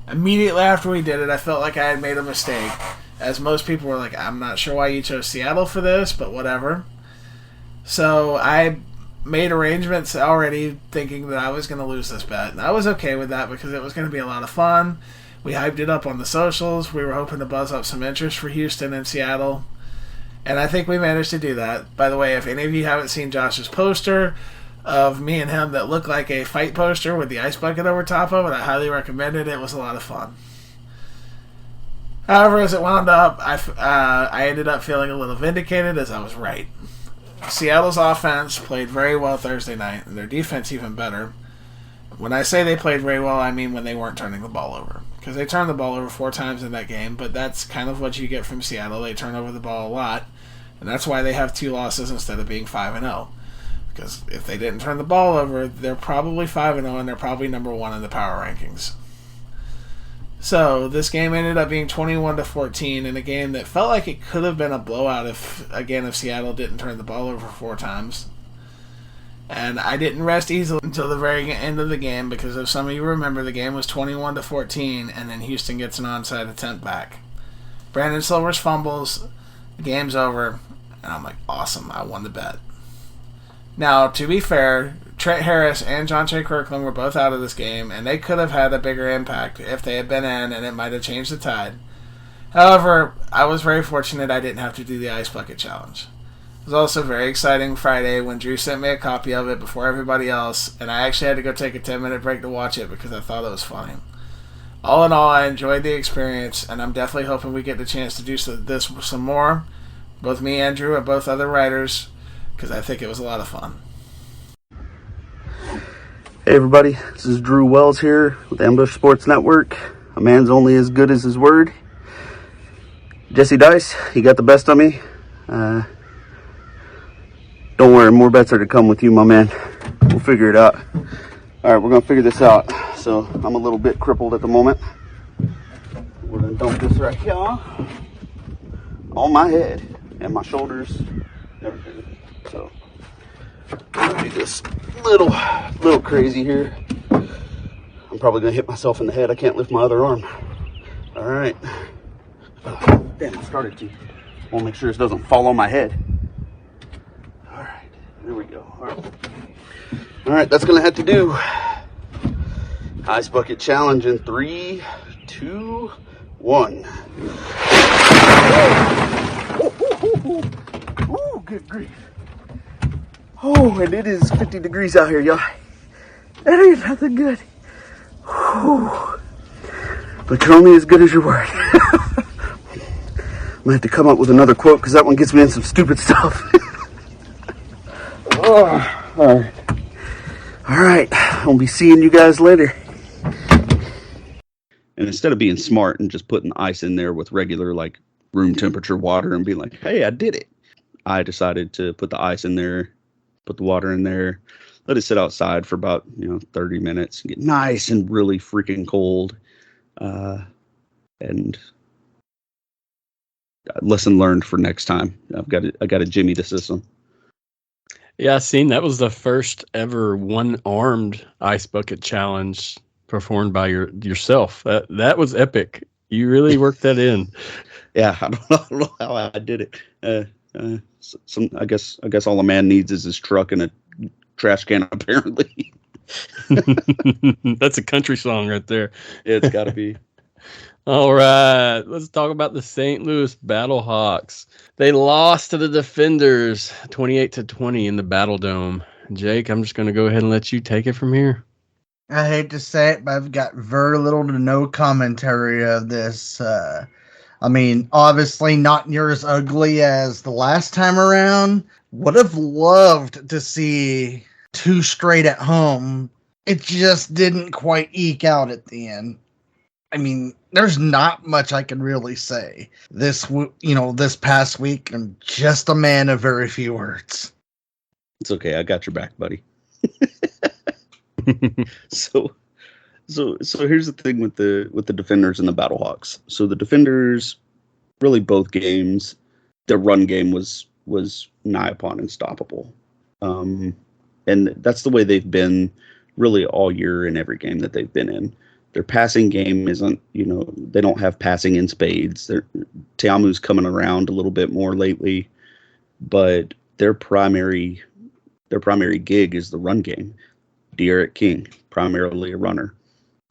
Immediately after we did it, I felt like I had made a mistake, as most people were like, I'm not sure why you chose Seattle for this, but whatever. So I made arrangements already thinking that I was going to lose this bet, and I was okay with that because it was going to be a lot of fun. We hyped it up on the socials. We were hoping to buzz up some interest for Houston and Seattle, and I think we managed to do that. By the way, if any of you haven't seen Josh's poster of me and him that looked like a fight poster with the ice bucket over top of it, I highly recommend it. It was a lot of fun. However, as it wound up, I ended up feeling a little vindicated as I was right. Seattle's offense played very well Thursday night, and their defense even better. When I say they played very well, I mean when they weren't turning the ball over. Because they turned the ball over 4 times in that game, but that's kind of what you get from Seattle. They turn over the ball a lot, and that's why they have 2 losses instead of being 5-0. Because if they didn't turn the ball over, they're probably 5-0, and they're probably number 1 in the power rankings. So this game ended up being 21-14 in a game that felt like it could have been a blowout if Seattle didn't turn the ball over 4 times. And I didn't rest easily until the very end of the game because if some of you remember, the game was 21-14, and then Houston gets an onside attempt back. Brandon Silver's fumbles, the game's over, and I'm like, awesome, I won the bet. Now, to be fair, Trent Harris and John J. Kirkland were both out of this game, and they could have had a bigger impact if they had been in, and it might have changed the tide. However, I was very fortunate I didn't have to do the Ice Bucket Challenge. It was also very exciting Friday when Drew sent me a copy of it before everybody else, and I actually had to go take a 10-minute break to watch it because I thought it was funny. All in all, I enjoyed the experience, and I'm definitely hoping we get the chance to do this some more. Both me and Drew are both other writers, because I think it was a lot of fun. Hey everybody, this is Drew Wells here with Ambush Sports Network. A man's only as good as his word. Jesse Dice, you got the best of me. Don't worry, more bets are to come with you, my man. We'll figure it out. Alright, we're going to figure this out. So, I'm a little bit crippled at the moment. We're going to dump this right here on my head and my shoulders and everything. So, I'm going to do this little crazy here. I'm probably going to hit myself in the head. I can't lift my other arm. Alright. Damn, I started to. I want to make sure this doesn't fall on my head. Alright, there we go. Alright, that's going to have to do. Ice Bucket Challenge in 3, 2, 1. Ooh, good grief. Oh, and it is 50 degrees out here, y'all. That ain't nothing good. Whew. But you're only as good as your word. I'm going to have to come up with another quote because that one gets me in some stupid stuff. All right. All right, I'll be seeing you guys later. And instead of being smart and just putting the ice in there with regular, like, room temperature water and being like, hey, I did it, I decided to put the ice in there, put the water in there, let it sit outside for about 30 minutes, get nice and really freaking cold, and lesson learned for next time. I got to jimmy the system. Yeah, I seen that was the first ever one-armed ice bucket challenge performed by yourself. That was epic. You really worked that in. Yeah, I don't know how I did it. I guess all a man needs is his truck and a trash can, apparently. That's a country song right there. It's got to be. All right, let's talk about the St. Louis Battlehawks. They lost to the Defenders 28-20 in the Battle Dome. Jake, I'm just going to go ahead and let you take it from here. I hate to say it, but I've got very little to no commentary of this. Obviously not near as ugly as the last time around. Would have loved to see 2 straight at home. It just didn't quite eke out at the end. There's not much I can really say. This past week, I'm just a man of very few words. It's okay. I got your back, buddy. So here's the thing with the Defenders and the Battlehawks. So the Defenders, really both games, their run game was nigh upon unstoppable. And that's the way they've been really all year in every game that they've been in. Their passing game isn't, they don't have passing in spades. Teamu's coming around a little bit more lately, but their primary gig is the run game. De'Aaron King, primarily a runner.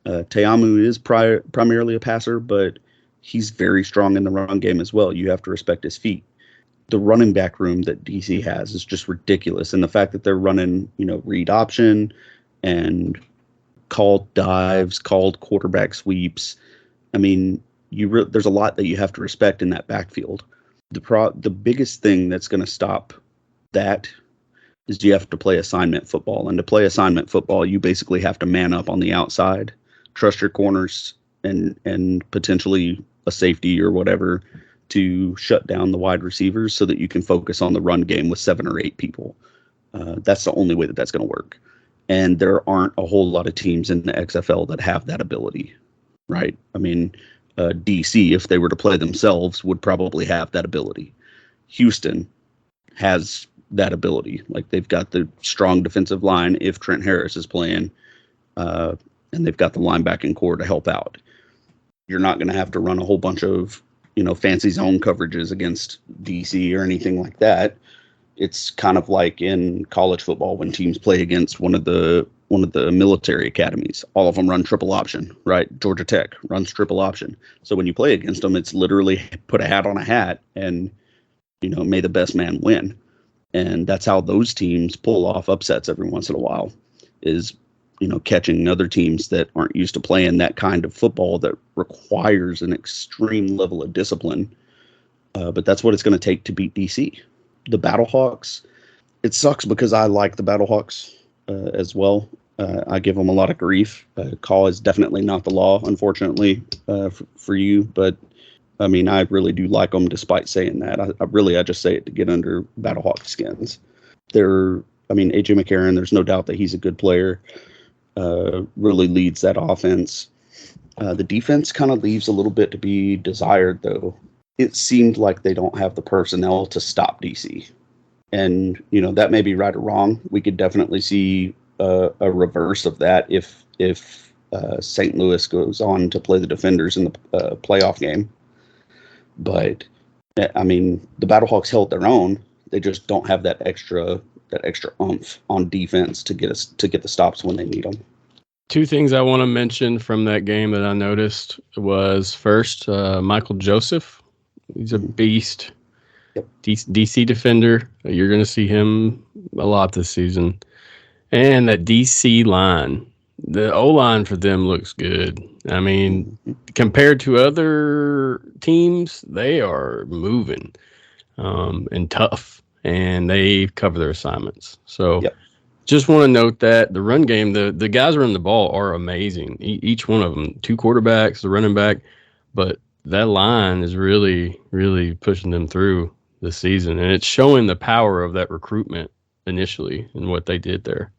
Teamu is primarily a passer, but he's very strong in the run game as well. You have to respect his feet. The running back room that DC has is just ridiculous. And the fact that they're running, read option and called dives, called quarterback sweeps. There's a lot that you have to respect in that backfield. The biggest thing that's going to stop that is you have to play assignment football. And to play assignment football, you basically have to man up on the outside, trust your corners, and potentially a safety or whatever to shut down the wide receivers so that you can focus on the run game with 7 or 8 people. That's the only way that's going to work. And there aren't a whole lot of teams in the XFL that have that ability, right? DC, if they were to play themselves, would probably have that ability. Houston has that ability. Like, they've got the strong defensive line if Trent Harris is playing, and they've got the linebacking core to help out. You're not going to have to run a whole bunch of, fancy zone coverages against DC or anything like that. It's kind of like in college football when teams play against one of the military academies. All of them run triple option, right? Georgia Tech runs triple option. So when you play against them, it's literally put a hat on a hat and, may the best man win. And that's how those teams pull off upsets every once in a while, is, catching other teams that aren't used to playing that kind of football that requires an extreme level of discipline. But that's what it's going to take to beat DC. The Battlehawks, it sucks because I like the Battlehawks as well. I give them a lot of grief. Call is definitely not the law, unfortunately, for you. But, I really do like them despite saying that. I just say it to get under Battlehawk skins. AJ McCarron, there's no doubt that he's a good player, really leads that offense. The defense kind of leaves a little bit to be desired, though. It seemed like they don't have the personnel to stop DC. And, that may be right or wrong. We could definitely see a reverse of that if St. Louis goes on to play the Defenders in the playoff game. But, the Battlehawks held their own. They just don't have that extra oomph on defense to get the stops when they need them. 2 things I want to mention from that game that I noticed was, first, Michael Joseph. He's a beast. Yep. DC defender. You're going to see him a lot this season. And that DC line, the O-line for them looks good. Compared to other teams, they are moving and tough, and they cover their assignments. So, yep. Just want to note that the run game, the guys running the ball are amazing. Each one of them, 2 quarterbacks, the running back, but that line is really, really pushing them through this season, and it's showing the power of that recruitment initially and what they did there.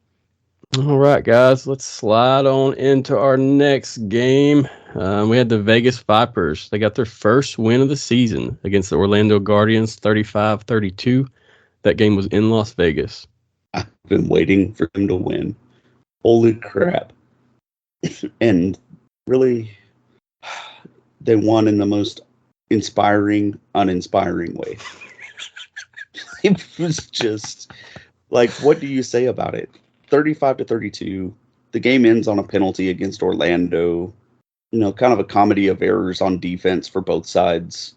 All right, guys, let's slide on into our next game. We had the Vegas Vipers. They got their first win of the season against the Orlando Guardians, 35-32. That game was in Las Vegas. I've been waiting for them to win. Holy crap. And really, they won in the most inspiring, uninspiring way. It was just like, what do you say about it? 35-32. The game ends on a penalty against Orlando. Kind of a comedy of errors on defense for both sides.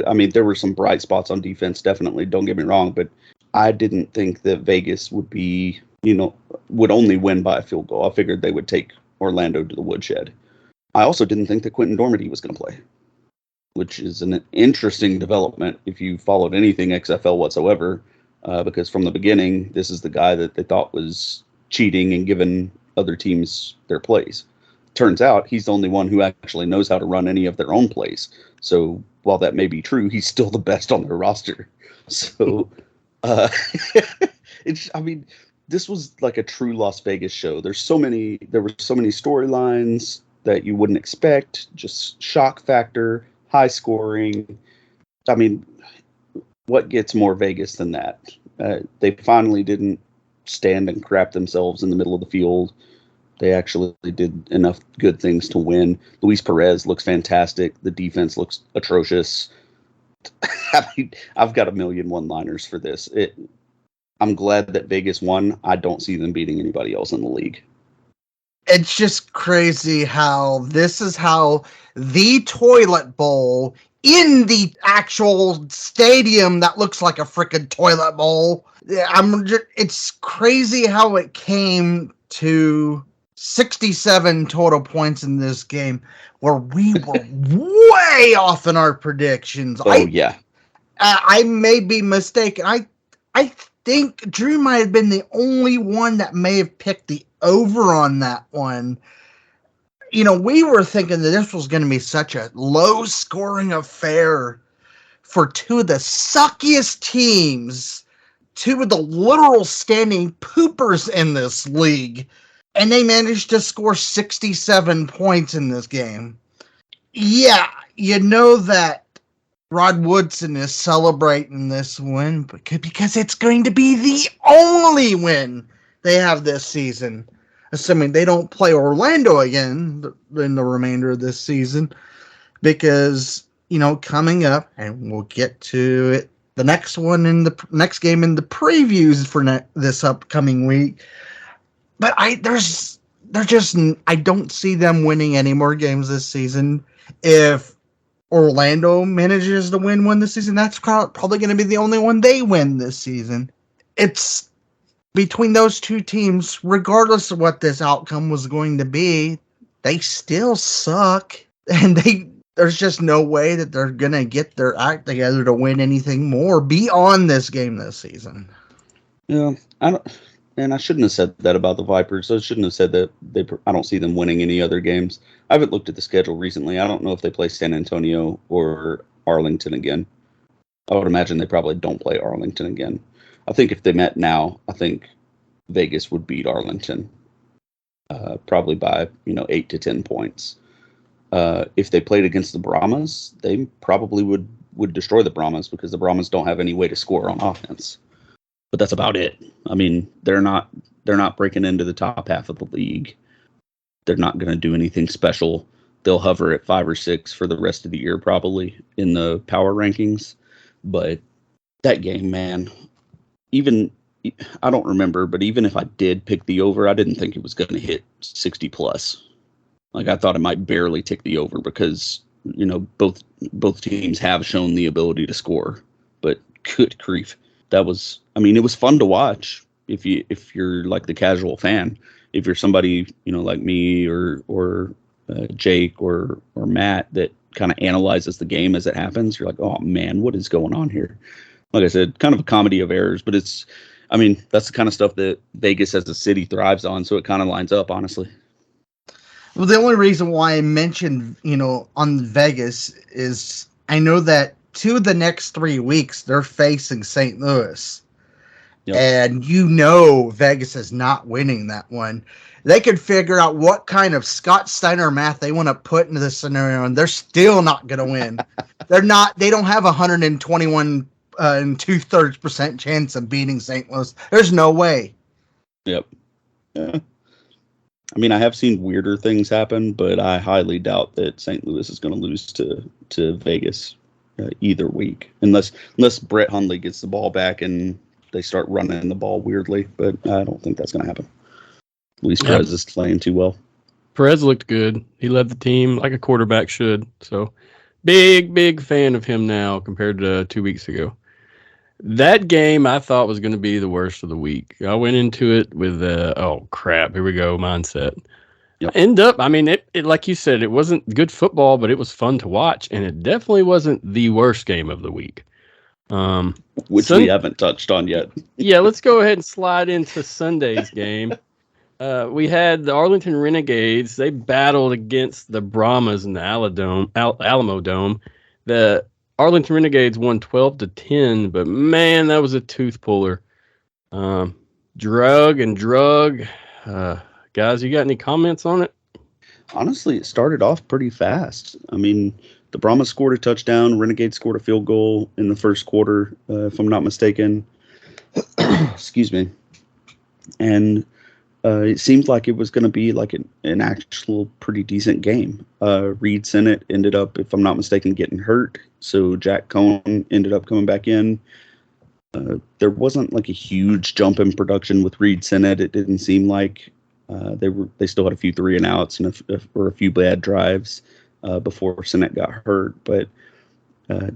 I mean, there were some bright spots on defense, definitely. Don't get me wrong, but I didn't think that Vegas would would only win by a field goal. I figured they would take Orlando to the woodshed. I also didn't think that Quentin Dormady was going to play, which is an interesting development if you followed anything XFL whatsoever, because from the beginning, this is the guy that they thought was cheating and giving other teams their plays. Turns out he's the only one who actually knows how to run any of their own plays. So while that may be true, he's still the best on their roster. So, this was like a true Las Vegas show. There were so many storylines that you wouldn't expect, just shock factor, high scoring. I mean, what gets more Vegas than that? They finally didn't stand and crap themselves in the middle of the field. They actually did enough good things to win. Luis Perez looks fantastic. The defense looks atrocious. I mean, I've got a million one-liners for this. I'm glad that Vegas won. I don't see them beating anybody else in the league. It's just crazy how this is how the toilet bowl in the actual stadium that looks like a freaking toilet bowl. It's crazy how it came to 67 total points in this game where we were way off in our predictions. Yeah. I may be mistaken. I think Drew might have been the only one that may have picked the over on that one. We were thinking that this was going to be such a low-scoring affair for two of the suckiest teams, two of the literal standing poopers in this league, and they managed to score 67 points in this game. Yeah, that Rod Woodson is celebrating this win because it's going to be the only win they have this season, assuming they don't play Orlando again in the remainder of this season, because, coming up, and we'll get to it, the next one in the next game in the previews for this upcoming week. But I don't see them winning any more games this season. If Orlando manages to win one this season, that's probably going to be the only one they win this season. It's between those two teams, regardless of what this outcome was going to be, they still suck. And there's just no way that they're going to get their act together to win anything more beyond this game this season. Yeah, I shouldn't have said that about the Vipers. I shouldn't have said that I don't see them winning any other games. I haven't looked at the schedule recently. I don't know if they play San Antonio or Arlington again. I would imagine they probably don't play Arlington again. I think if they met now, I think Vegas would beat Arlington, probably by 8 to 10 points. If they played against the Brahmas, they probably would destroy the Brahmas, because the Brahmas don't have any way to score on offense. But that's about it. I mean, they're not breaking into the top half of the league. They're not going to do anything special. They'll hover at 5 or 6 for the rest of the year, probably, in the power rankings. But that game, man, I don't remember, but even if I did pick the over, I didn't think it was going to hit 60 plus. Like, I thought it might barely tick the over, because, both teams have shown the ability to score. But good grief. It was fun to watch if you're like the casual fan. If you're somebody, like me or Jake or Matt that kind of analyzes the game as it happens, you're like, oh man, what is going on here? Like I said, kind of a comedy of errors, but I mean, that's the kind of stuff that Vegas as a city thrives on, so it kind of lines up, honestly. Well, the only reason why I mentioned, on Vegas is I know that 2 of the next 3 weeks they're facing St. Louis. Yep. And Vegas is not winning that one. They could figure out what kind of Scott Steiner math they want to put into this scenario, and they're still not going to win. They don't have 121 and 2/3% chance of beating St. Louis. There's no way. Yep. Yeah. I mean, I have seen weirder things happen, but I highly doubt that St. Louis is going to lose to Vegas either week, unless Brett Hundley gets the ball back and they start running the ball weirdly. But I don't think that's going to happen. Luis Perez is playing too well. Perez looked good. He led the team like a quarterback should. So big fan of him now compared to 2 weeks ago. That game I thought was going to be the worst of the week. I went into it with oh crap, here we go mindset. Yep. End up, I mean, it like you said, it wasn't good football, but it was fun to watch, and it definitely wasn't the worst game of the week. Which we haven't touched on yet. Yeah, let's go ahead and slide into Sunday's game. We had the Arlington Renegades. They battled against the Brahmas in the Alamo Dome. The Arlington Renegades won 12-10, but man, that was a tooth puller. Drug. Guys, you got any comments on it? Honestly, it started off pretty fast. I mean, the Brahmas scored a touchdown. Renegades scored a field goal in the first quarter, if I'm not mistaken. Excuse me. And it seemed like it was going to be like an actual pretty decent game. Reed Sennett ended up, if I'm not mistaken, getting hurt. So Jack Cohn ended up coming back in. There wasn't like a huge jump in production with Reed Sennett. It didn't seem like they still had a few 3-and-outs and a few bad drives before Sennett got hurt. But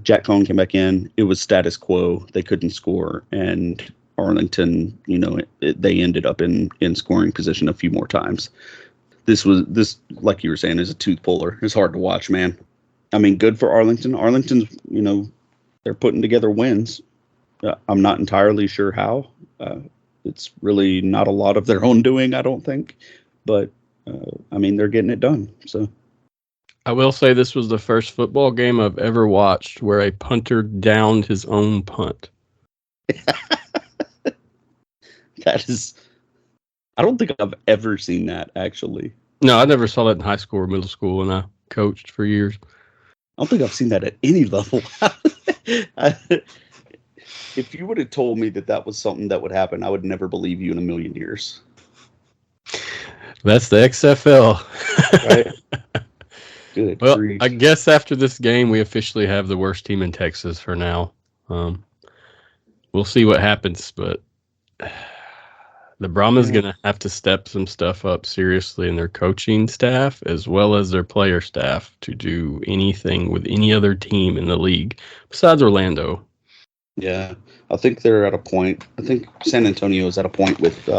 Jack Cohn came back in. It was status quo. They couldn't score, and Arlington, they ended up in scoring position a few more times. This, like you were saying, is a tooth puller. It's hard to watch, man. I mean, good for Arlington. Arlington's, they're putting together wins. I'm not entirely sure how. It's really not a lot of their own doing, I don't think. But, I mean, they're getting it done. So I will say this was the first football game I've ever watched where a punter downed his own punt. That is, I don't think I've ever seen that, actually. No, I never saw that in high school or middle school, and I coached for years. I don't think I've seen that at any level. If you would have told me that was something that would happen, I would never believe you in a million years. That's the XFL. Right? Good. Well, grief. I guess after this game, we officially have the worst team in Texas for now. We'll see what happens, but the Brahmas going to have to step some stuff up seriously in their coaching staff as well as their player staff to do anything with any other team in the league besides Orlando. Yeah, I think they're at a point. I think San Antonio is at a point with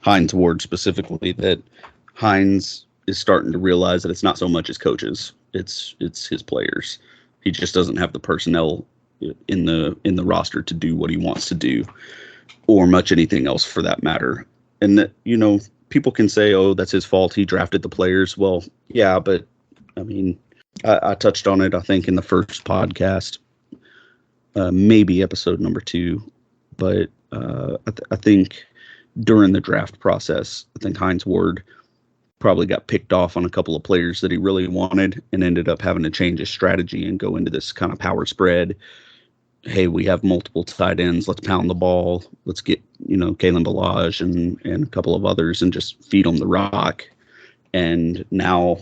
Hines Ward specifically that Hines is starting to realize that it's not so much his coaches, it's his players. He just doesn't have the personnel in the roster to do what he wants to do, or much anything else for that matter. And that, people can say, "Oh, that's his fault. He drafted the players." Well, yeah, but I mean, I touched on it, I think, in the first podcast. Maybe episode number 2, but I think during the draft process, I think Hines Ward probably got picked off on a couple of players that he really wanted and ended up having to change his strategy and go into this kind of power spread. Hey, we have multiple tight ends. Let's pound the ball. Let's get, Kalen Ballage and a couple of others and just feed them the rock. And now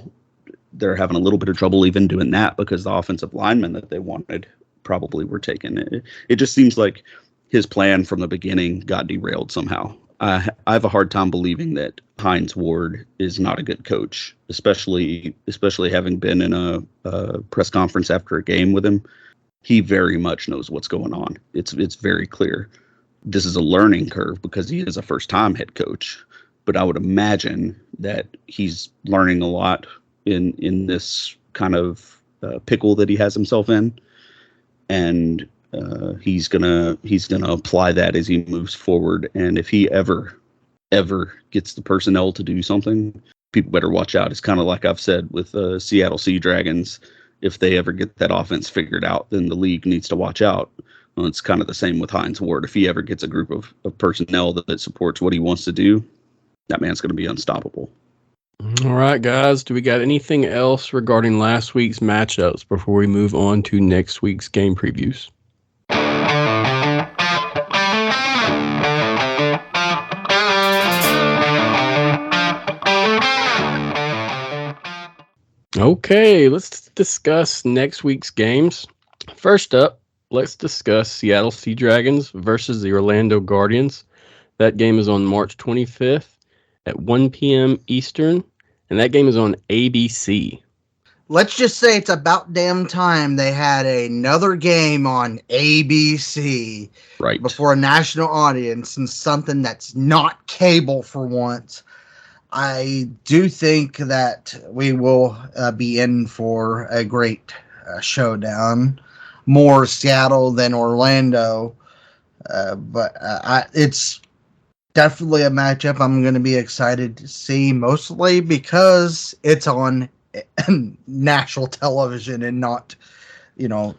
they're having a little bit of trouble even doing that because the offensive linemen that they wanted probably were taken. It just seems like his plan from the beginning got derailed somehow. I have a hard time believing that Hines Ward is not a good coach, especially having been in a press conference after a game with him. He very much knows what's going on. It's very clear. This is a learning curve because he is a first-time head coach, but I would imagine that he's learning a lot in this kind of pickle that he has himself in. And he's gonna apply that as he moves forward. And if he ever gets the personnel to do something, people better watch out. It's kind of like I've said with Seattle Sea Dragons. If they ever get that offense figured out, then the league needs to watch out. Well, it's kind of the same with Hines Ward. If he ever gets a group of personnel that supports what he wants to do, that man's going to be unstoppable. All right, guys. Do we got anything else regarding last week's matchups before we move on to next week's game previews? Okay, let's discuss next week's games. First up, let's discuss Seattle Sea Dragons versus the Orlando Guardians. That game is on March 25th at 1 p.m. Eastern, and that game is on ABC. Let's just say it's about damn time they had another game on ABC Right. before a national audience and something that's not cable for once. I do think that we will be in for a great showdown. More Seattle than Orlando, but it's definitely a matchup I'm going to be excited to see, mostly because it's on national television and not,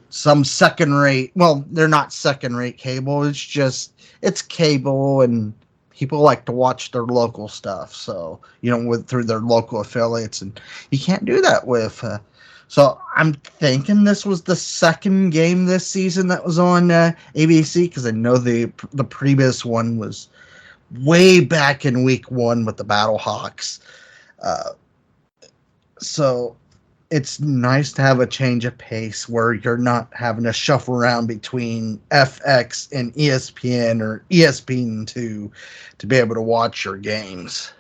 some second-rate. Well, they're not second-rate cable. It's cable, and people like to watch their local stuff. So, through their local affiliates, and you can't do that with. So I'm thinking this was the second game this season that was on ABC, because I know the previous one was way back in week 1 with the Battlehawks. So it's nice to have a change of pace where you're not having to shuffle around between FX and ESPN or ESPN2 to be able to watch your games.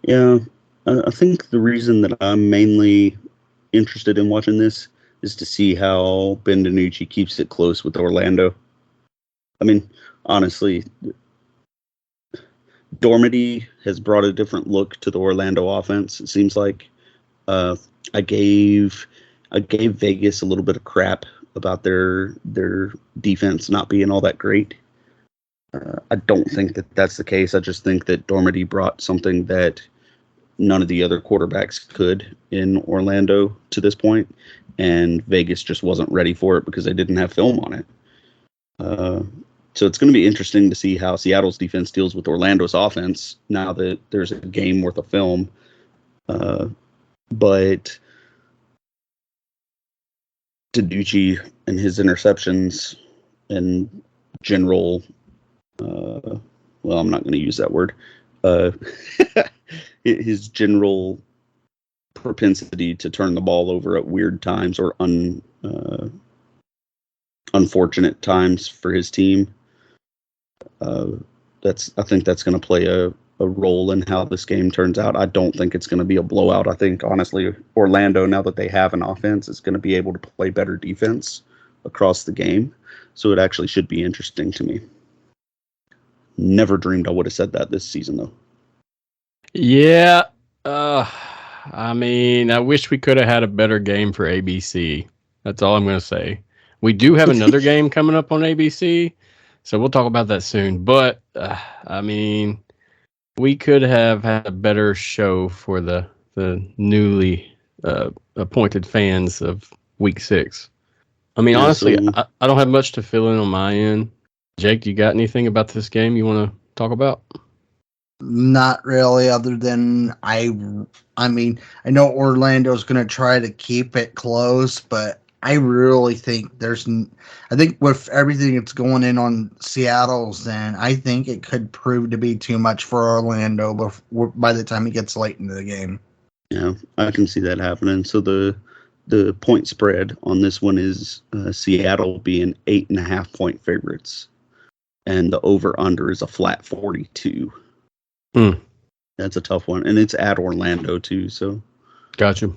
Yeah, I think the reason that I'm mainly interested in watching this is to see how Ben DiNucci keeps it close with Orlando. I mean, honestly, Dormady has brought a different look to the Orlando offense. It seems like I gave Vegas a little bit of crap about their defense not being all that great. I don't think that that's the case. I just think that Dormady brought something that none of the other quarterbacks could in Orlando to this point, and Vegas just wasn't ready for it because they didn't have film on it. So it's going to be interesting to see how Seattle's defense deals with Orlando's offense now that there's a game worth of film. But DiNucci and his interceptions and general, well, I'm not going to use that word. His general propensity to turn the ball over at weird times or unfortunate times for his team. I think that's going to play a role in how this game turns out. I don't think it's going to be a blowout. I think, honestly, Orlando, now that they have an offense, is going to be able to play better defense across the game. So it actually should be interesting to me. Never dreamed I would have said that this season, though. Yeah. I mean, I wish we could have had a better game for ABC. That's all I'm going to say. We do have another game coming up on ABC, so we'll talk about that soon. But, I mean, we could have had a better show for the newly appointed fans of Week 6. I mean, honestly, I don't have much to fill in on my end. Jake, you got anything about this game you want to talk about? Not really, other than I mean, I know Orlando's going to try to keep it close, but I really think I think with everything that's going in on Seattle's end, I think it could prove to be too much for Orlando by the time it gets late into the game. Yeah, I can see that happening. So the point spread on this one is Seattle being 8.5 point favorites, and the over-under is a flat 42. That's a tough one, and it's at Orlando too. So, gotcha.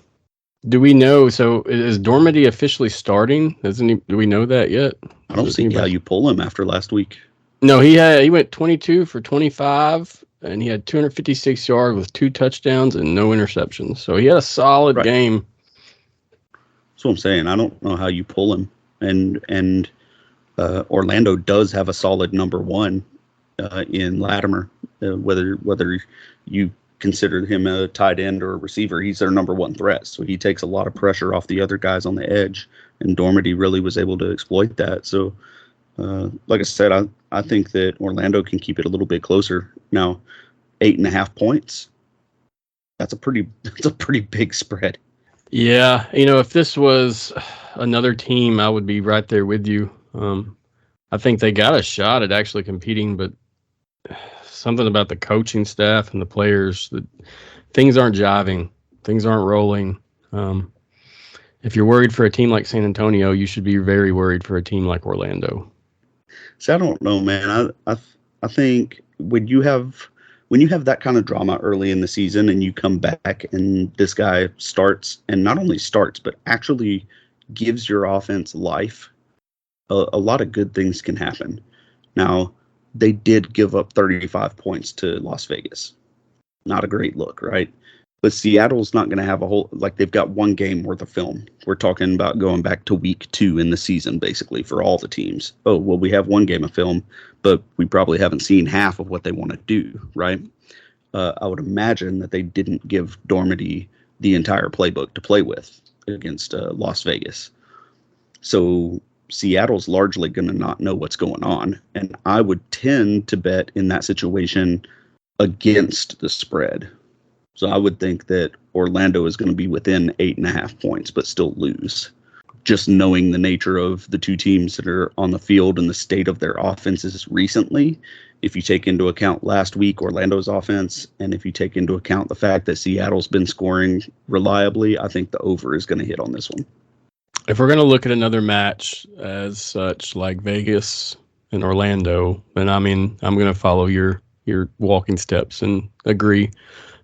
Do we know? So, is Dormady officially starting? Do we know that yet? I don't see how you pull him after last week. No, he went 22 for 25, and he had 256 yards with 2 touchdowns and no interceptions. So he had a solid game. That's what I'm saying. I don't know how you pull him. and Orlando does have a solid number one in Latimer. Whether you consider him a tight end or a receiver, he's their number one threat. So he takes a lot of pressure off the other guys on the edge, and Dormady really was able to exploit that. So, like I said, I think that Orlando can keep it a little bit closer. Now, 8.5 points. That's a pretty big spread. Yeah, if this was another team, I would be right there with you. I think they got a shot at actually competing, but something about the coaching staff and the players, that things aren't jiving, things aren't rolling. If you're worried for a team like San Antonio, you should be very worried for a team like Orlando. So I don't know, man. I think when you have that kind of drama early in the season and you come back and this guy starts, and not only starts but actually gives your offense life, a lot of good things can happen. Now, they did give up 35 points to Las Vegas. Not a great look, right? But Seattle's not going to have they've got one game worth of film. We're talking about going back to week 2 in the season, basically, for all the teams. Oh, well, we have one game of film, but we probably haven't seen half of what they want to do, right? I would imagine that they didn't give Dormady the entire playbook to play with against Las Vegas. So Seattle's largely going to not know what's going on. And I would tend to bet in that situation against the spread. So I would think that Orlando is going to be within 8.5 points, but still lose. Just knowing the nature of the two teams that are on the field and the state of their offenses recently, if you take into account last week Orlando's offense, and if you take into account the fact that Seattle's been scoring reliably, I think the over is going to hit on this one. If we're going to look at another match as such, like Vegas and Orlando, then I'm going to follow your walking steps and agree.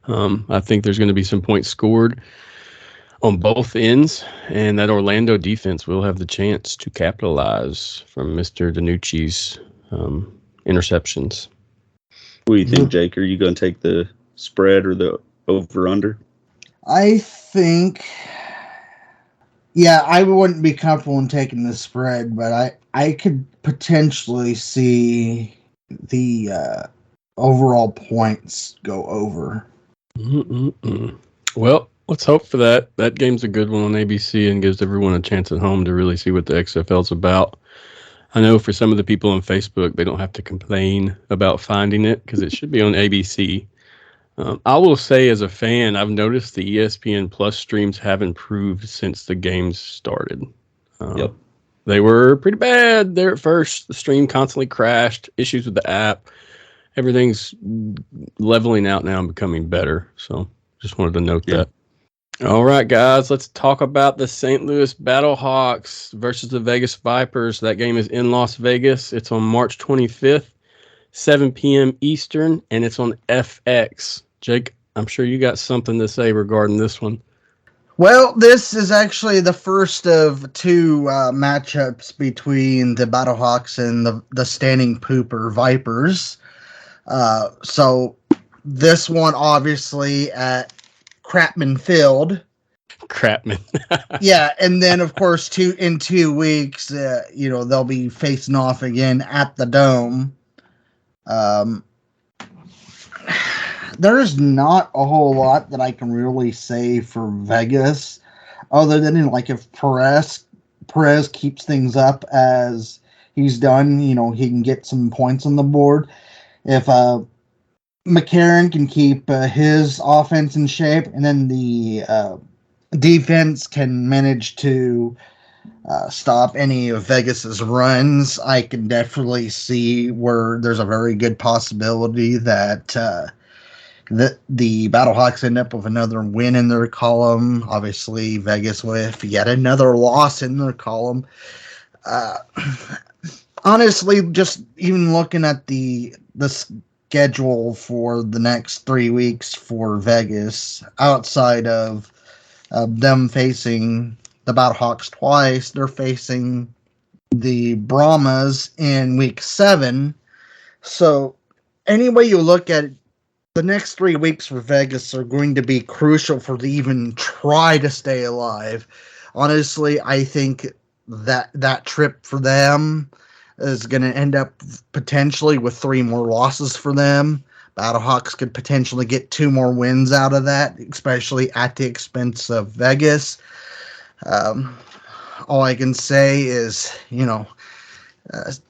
I think there's going to be some points scored on both ends, and that Orlando defense will have the chance to capitalize from Mr. DiNucci's interceptions. What do you think, Jake? Are you going to take the spread or the over-under? I think, I wouldn't be comfortable in taking the spread, but I could potentially see the overall points go over. Well, let's hope for that. That game's a good one on ABC and gives everyone a chance at home to really see what the XFL's about. I know for some of the people on Facebook, they don't have to complain about finding it because it should be on ABC. I will say as a fan, I've noticed the ESPN Plus streams have improved since the games started. Yep. They were pretty bad there at first. The stream constantly crashed, issues with the app. Everything's leveling out now and becoming better. So just wanted to note that. All right, guys, let's talk about the St. Louis Battlehawks versus the Vegas Vipers. That game is in Las Vegas. It's on March 25th, 7 p.m. Eastern, and it's on FX. Jake, I'm sure you got something to say regarding this one. Well, this is actually the first of two matchups between the Battlehawks and the Standing Pooper Vipers. So this one obviously at Crapman Field. Crapman. Yeah, and then of course in 2 weeks, they'll be facing off again at the Dome. There's not a whole lot that I can really say for Vegas, other than if Perez keeps things up as he's done, he can get some points on the board. If McCarron can keep his offense in shape, and then the defense can manage to stop any of Vegas's runs, I can definitely see where there's a very good possibility that the Battlehawks end up with another win in their column. Obviously, Vegas with yet another loss in their column. Honestly, just even looking at the schedule for the next 3 weeks for Vegas, outside of them facing the Battlehawks twice, they're facing the Brahmas in week 7. So any way you look at it, the next 3 weeks for Vegas are going to be crucial for to even try to stay alive. Honestly, I think that trip for them is going to end up potentially with 3 more losses for them. Battlehawks could potentially get 2 more wins out of that, especially at the expense of Vegas. All I can say is,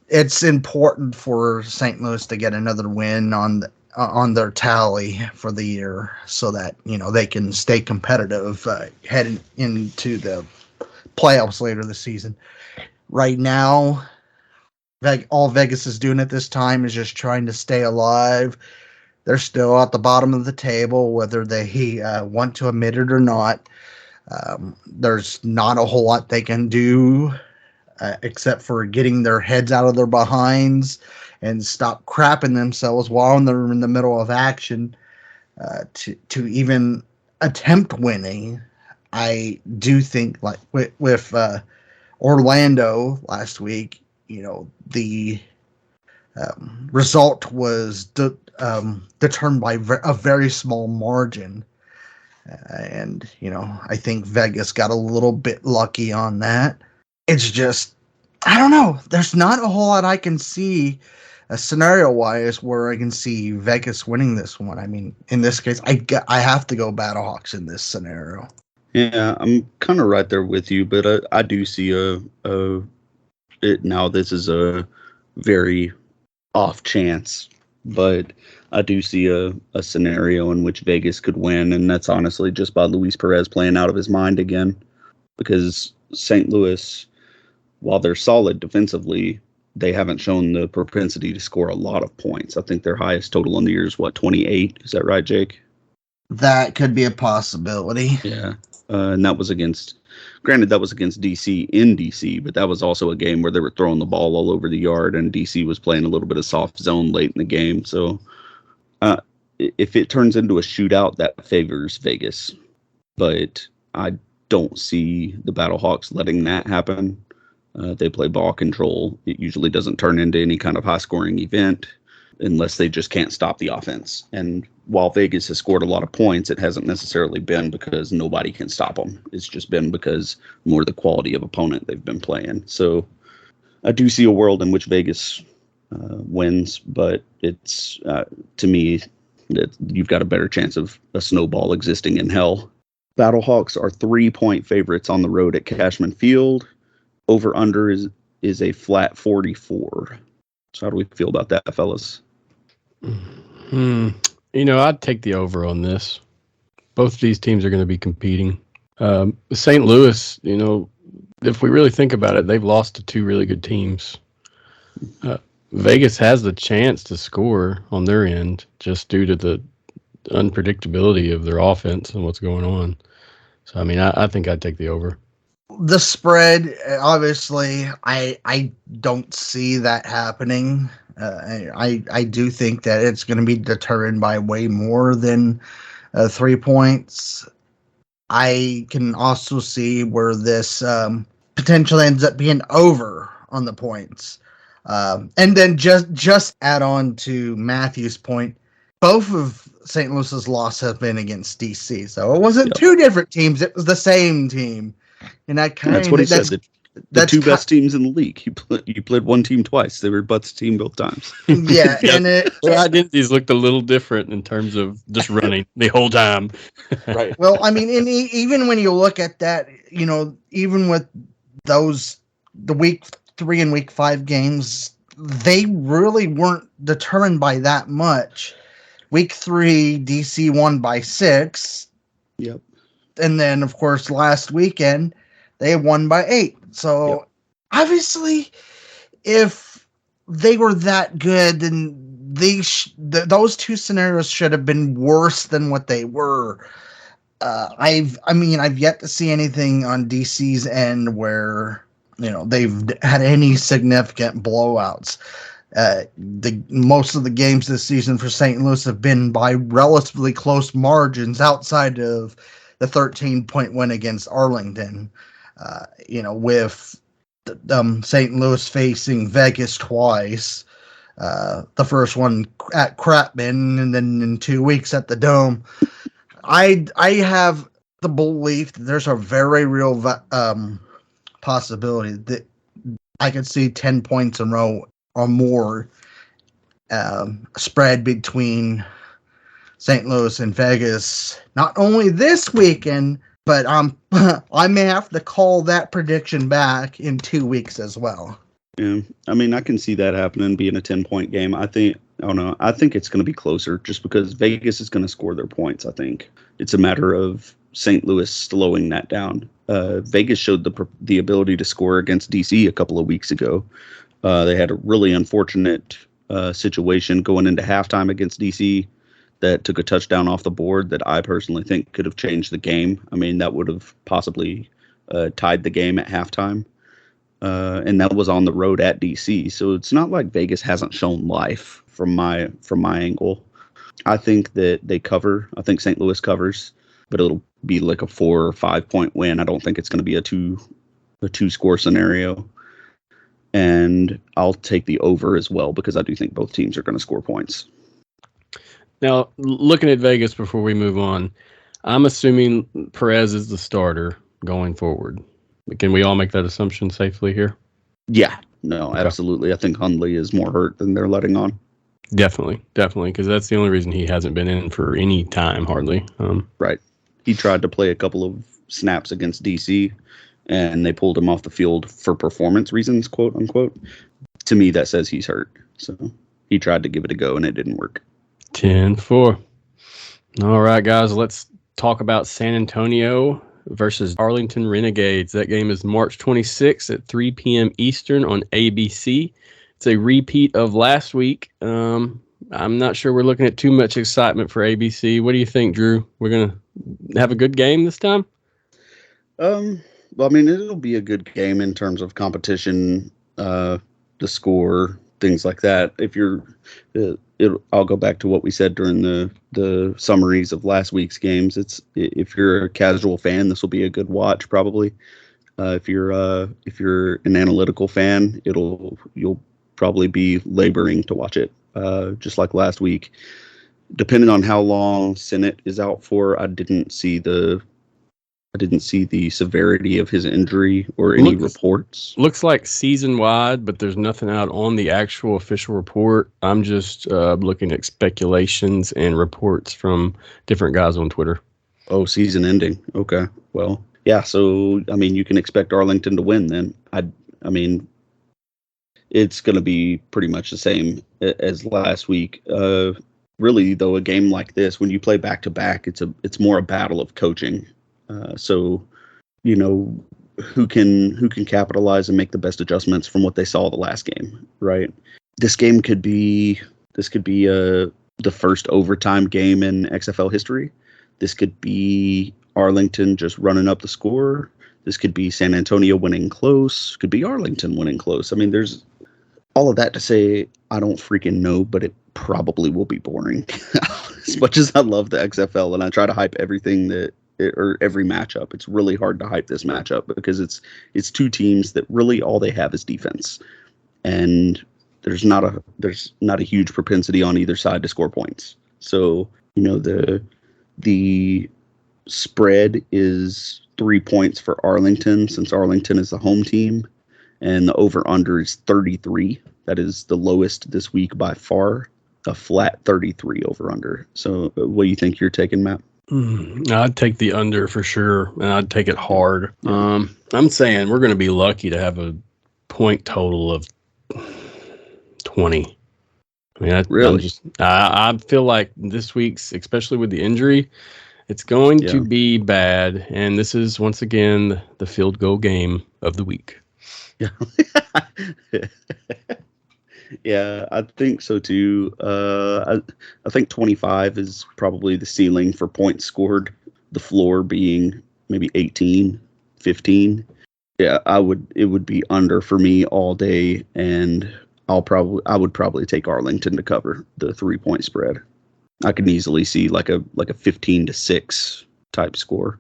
it's important for St. Louis to get another win on their tally for the year so that, they can stay competitive heading into the playoffs later this season. Right now, all Vegas is doing at this time is just trying to stay alive. They're still at the bottom of the table, whether they want to admit it or not. There's not a whole lot they can do except for getting their heads out of their behinds and stop crapping themselves while they're in the middle of action to even attempt winning. I do think, like with Orlando last week, the result was determined by a very small margin. And, I think Vegas got a little bit lucky on that. It's just, I don't know. There's not a whole lot I can see scenario-wise where I can see Vegas winning this one. I mean, in this case, I have to go Battlehawks in this scenario. Yeah, I'm kind of right there with you, but I do see now this is a very off chance, but I do see a scenario in which Vegas could win, and that's honestly just by Luis Perez playing out of his mind again, because St. Louis, while they're solid defensively, they haven't shown the propensity to score a lot of points. I think their highest total in the year is 28? Is that right, Jake? That could be a possibility. Yeah. And that was against DC in DC, but that was also a game where they were throwing the ball all over the yard, and DC was playing a little bit of soft zone late in the game. So if it turns into a shootout, that favors Vegas. But I don't see the Battlehawks letting that happen. They play ball control. It usually doesn't turn into any kind of high-scoring event unless they just can't stop the offense. And while Vegas has scored a lot of points, it hasn't necessarily been because nobody can stop them. It's just been because more the quality of opponent they've been playing. So I do see a world in which Vegas wins, but it's, to me, that you've got a better chance of a snowball existing in hell. Battlehawks are 3-point favorites on the road at Cashman Field. Over-under is a flat 44. So how do we feel about that, fellas? I'd take the over on this. Both of these teams are going to be competing. St. Louis, if we really think about it, they've lost to 2 really good teams. Vegas has the chance to score on their end just due to the unpredictability of their offense and what's going on. So, I think I'd take the over. The spread, obviously, I don't see that happening. I do think that it's going to be determined by way more than 3 points. I can also see where this potentially ends up being over on the points. And then just add on to Matthew's point, both of St. Louis's losses have been against DC. So it wasn't 2 different teams. It was the same team. And that's what he said. The 2 best teams in the league. You played one team twice. They were Butts' team both times. Yeah, and their identities looked a little different in terms of just running the whole time. Right. Well, and even when you look at that, even with the week 3 and week 5 games, they really weren't determined by that much. Week 3, DC won by 6. Yep. And then, of course, last weekend, they won by 8. So, obviously, if they were that good, then those 2 scenarios should have been worse than what they were. I've yet to see anything on DC's end where, they've had any significant blowouts. Most of the games this season for St. Louis have been by relatively close margins outside of the 13-point win against Arlington, with St. Louis facing Vegas twice, the first one at Crapman and then in 2 weeks at the Dome. I have the belief that there's a very real possibility that I could see 10 points in a row or more spread between St. Louis and Vegas, not only this weekend, but I may have to call that prediction back in 2 weeks as well. Yeah, I mean, I can see that happening, being a 10-point game. I think it's going to be closer just because Vegas is going to score their points. I think it's a matter of St. Louis slowing that down. Vegas showed the ability to score against DC a couple of weeks ago. They had a really unfortunate situation going into halftime against DC that took a touchdown off the board that I personally think could have changed the game. I mean, that would have possibly tied the game at halftime. And that was on the road at DC. So it's not like Vegas hasn't shown life from my angle. I think that they cover. I think St. Louis covers, but it'll be like a 4 or 5 point win. I don't think it's going to be a two score scenario. And I'll take the over as well because I do think both teams are going to score points. Now, looking at Vegas before we move on, I'm assuming Perez is the starter going forward. Can we all make that assumption safely here? Yeah, no, absolutely. I think Hundley is more hurt than they're letting on. Definitely, because that's the only reason he hasn't been in for any time, hardly. Right. He tried to play a couple of snaps against DC, and they pulled him off the field for performance reasons, quote unquote. To me, that says he's hurt. So he tried to give it a go, and it didn't work. 10-4. All right, guys, let's talk about San Antonio versus Arlington Renegades. That game is March 26th at 3 p.m. Eastern on ABC. It's a repeat of last week. I'm not sure we're looking at too much excitement for ABC. What do you think, Drew? We're going to have a good game this time? Well, I mean, it'll be a good game in terms of competition, the score, things like that. If you're, I'll go back to what we said during the summaries of last week's games. If you're a casual fan, this will be a good watch probably. If you're an analytical fan, you'll probably be laboring to watch it. Just like last week, depending on how long Sennett is out for, I didn't see the severity of his injury or any reports. Looks like season-wide, but there's nothing out on the actual official report. I'm just looking at speculations and reports from different guys on Twitter. Oh, season ending. Okay. Well, yeah. So, I mean, you can expect Arlington to win then. I mean, it's going to be pretty much the same as last week. Really, though, a game like this, when you play back-to-back, it's more a battle of coaching. So, you know, who can capitalize and make the best adjustments from what they saw the last game, right? This could be the first overtime game in XFL history. This could be Arlington just running up the score. This could be San Antonio winning close. Could be Arlington winning close. I mean, there's all of that to say, I don't freaking know, but it probably will be boring. As much as I love the XFL and I try to hype everything or every matchup, it's really hard to hype this matchup because it's two teams that really all they have is defense, and there's not a huge propensity on either side to score points. So, you know, the spread is 3 points for Arlington since Arlington is the home team, and the over-under is 33. That is the lowest this week by far, a flat 33 over-under. So what do you think you're taking, Matt? I'd take the under for sure, and I'd take it hard. I'm saying we're going to be lucky to have a point total of 20. I mean, really? I feel like this week's, especially with the injury, it's going to be bad. And this is, once again, the field goal game of the week. Yeah. Yeah, I think so too. I think 25 is probably the ceiling for points scored, the floor being maybe 18, 15. Yeah, it would be under for me all day, and I would probably take Arlington to cover the 3-point spread. I can easily see like a 15-6 type score.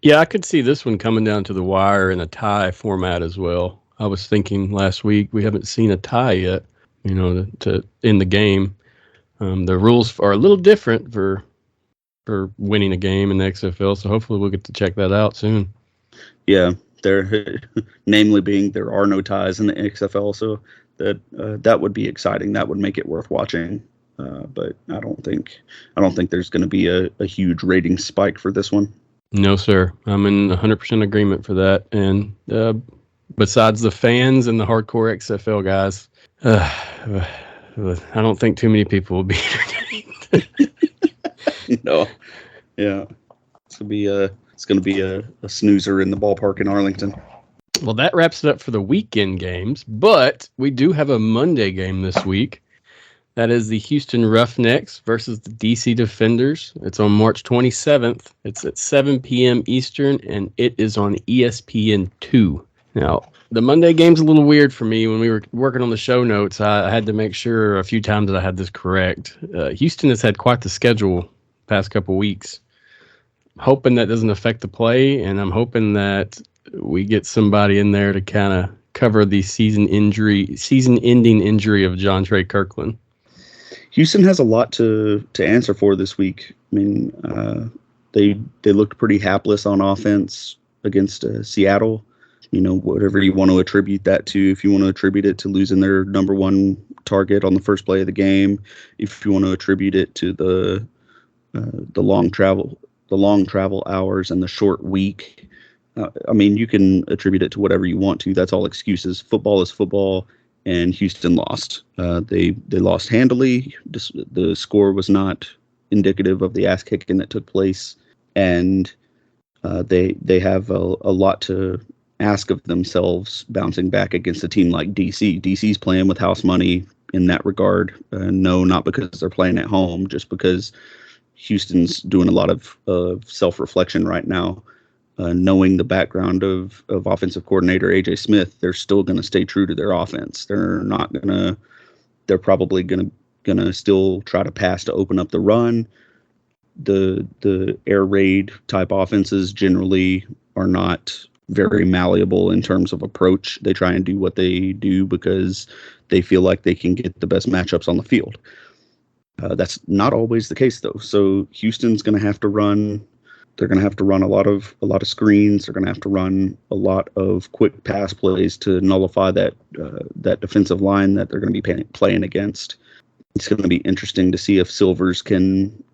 Yeah, I could see this one coming down to the wire in a tie format as well. I was thinking last week we haven't seen a tie yet, you know, to in the game. The rules are a little different for winning a game in the XFL, so hopefully we'll get to check that out soon. Yeah, There, namely being there are no ties in the XFL, so that would be exciting. That would make it worth watching. But I don't think there's going to be a huge rating spike for this one. No, sir. I'm in 100% agreement for that. And besides the fans and the hardcore XFL guys, I don't think too many people will be entertained. No, yeah, it's gonna be a snoozer in the ballpark in Arlington. Well, that wraps it up for the weekend games, but we do have a Monday game this week. That is the Houston Roughnecks versus the DC Defenders. It's on March 27th. It's at 7 p.m. Eastern, and it is on ESPN2. Now, the Monday game's a little weird for me. When we were working on the show notes, I had to make sure a few times that I had this correct. Houston has had quite the schedule the past couple weeks. I'm hoping that doesn't affect the play, and I'm hoping that we get somebody in there to kind of cover the season-ending injury of John Trey Kirkland. Houston has a lot to answer for this week. I mean, they looked pretty hapless on offense against Seattle. You know, whatever you want to attribute that to, if you want to attribute it to losing their number one target on the first play of the game, if you want to attribute it to the long travel hours and the short week. I mean, you can attribute it to whatever you want to. That's all excuses. Football is football, and Houston lost. They lost handily. The score was not indicative of the ass kicking that took place, and they have a lot to ask of themselves bouncing back against a team like DC. DC's playing with house money in that regard. No, not because they're playing at home, just because Houston's doing a lot of self-reflection right now. Knowing the background of offensive coordinator AJ Smith, they're still going to stay true to their offense. They're probably going to still try to pass to open up the run. The air raid type offenses generally are not very malleable in terms of approach. They try and do what they do because they feel like they can get the best matchups on the field. That's not always the case, though. So Houston's going to have to run. They're going to have to run a lot of screens. They're going to have to run a lot of quick pass plays to nullify that defensive line that they're going to be playing against. It's going to be interesting to see if Silvers can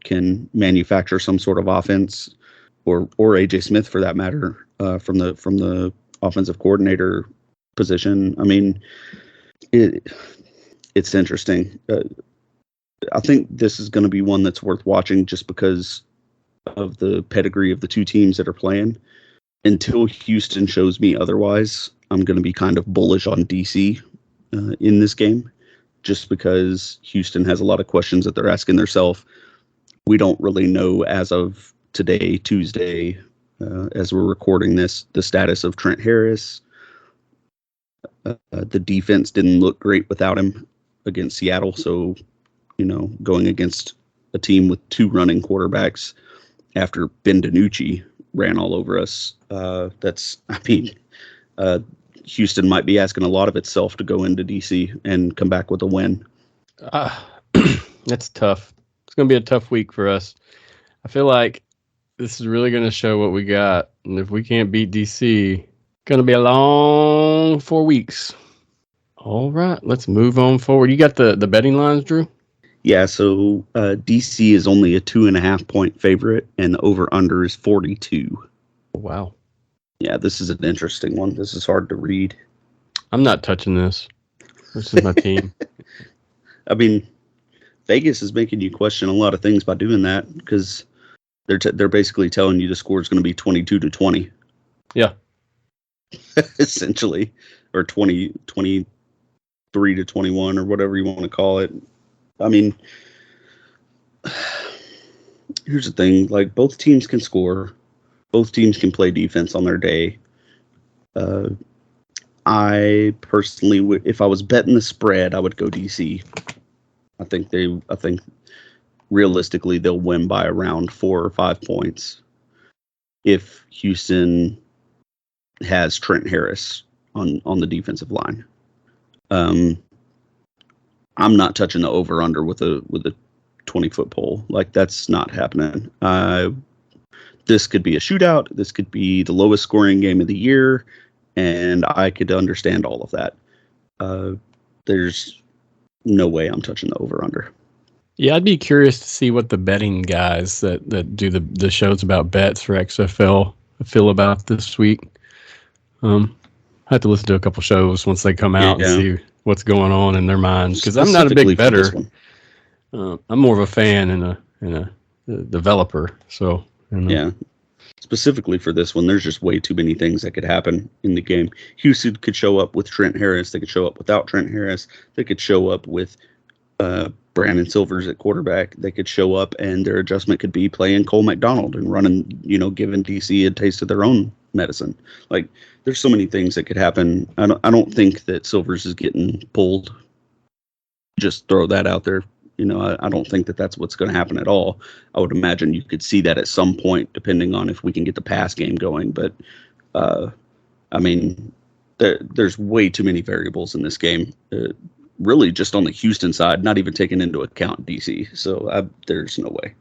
manufacture some sort of offense, or AJ Smith for that matter, from the offensive coordinator position. I mean, it's interesting. I think this is going to be one that's worth watching just because of the pedigree of the two teams that are playing. Until Houston shows me otherwise, I'm going to be kind of bullish on DC in this game, just because Houston has a lot of questions that they're asking themselves. We don't really know as of today, Tuesday, as we're recording this, the status of Trent Harris. The defense didn't look great without him against Seattle. So, going against a team with two running quarterbacks after Ben DiNucci ran all over us, Houston might be asking a lot of itself to go into DC and come back with a win. That's tough. It's going to be a tough week for us. I feel like this is really going to show what we got. And if we can't beat DC, it's going to be a long 4 weeks. All right, let's move on forward. You got the betting lines, Drew? Yeah, so DC is only a 2.5 point favorite, and the over-under is 42. Wow. Yeah, this is an interesting one. This is hard to read. I'm not touching this. This is my team. I mean, Vegas is making you question a lot of things by doing that, because they're basically telling you the score is going to be 22-20. Yeah. Essentially, or 23-21, or whatever you want to call it. I mean, here's the thing. Like, both teams can score. Both teams can play defense on their day. I personally would, if I was betting the spread, I would go DC. I think realistically they'll win by around 4 or 5 points if Houston has Trent Harris on the defensive line. I'm not touching the over under with a 20-foot pole. Like, that's not happening. this could be a shootout. This could be the lowest scoring game of the year, and I could understand all of that. There's no way I'm touching the over-under. Yeah, I'd be curious to see what the betting guys that do the shows about bets for XFL feel about this week. I have to listen to a couple shows once they come out and see what's going on in their minds, because I'm not a big bettor. I'm more of a fan and a developer. So yeah, specifically for this one, there's just way too many things that could happen in the game. Houston could show up with Trent Harris. They could show up without Trent Harris. They could show up with Brandon Silvers at quarterback. They could show up and their adjustment could be playing Cole McDonald and running, giving DC a taste of their own medicine. Like, there's so many things that could happen. I don't think that Silvers is getting pulled. Just throw that out there. I don't think that that's what's going to happen at all. I would imagine you could see that at some point, depending on if we can get the pass game going. But, there's way too many variables in this game. Really just on the Houston side, not even taking into account DC. So there's no way.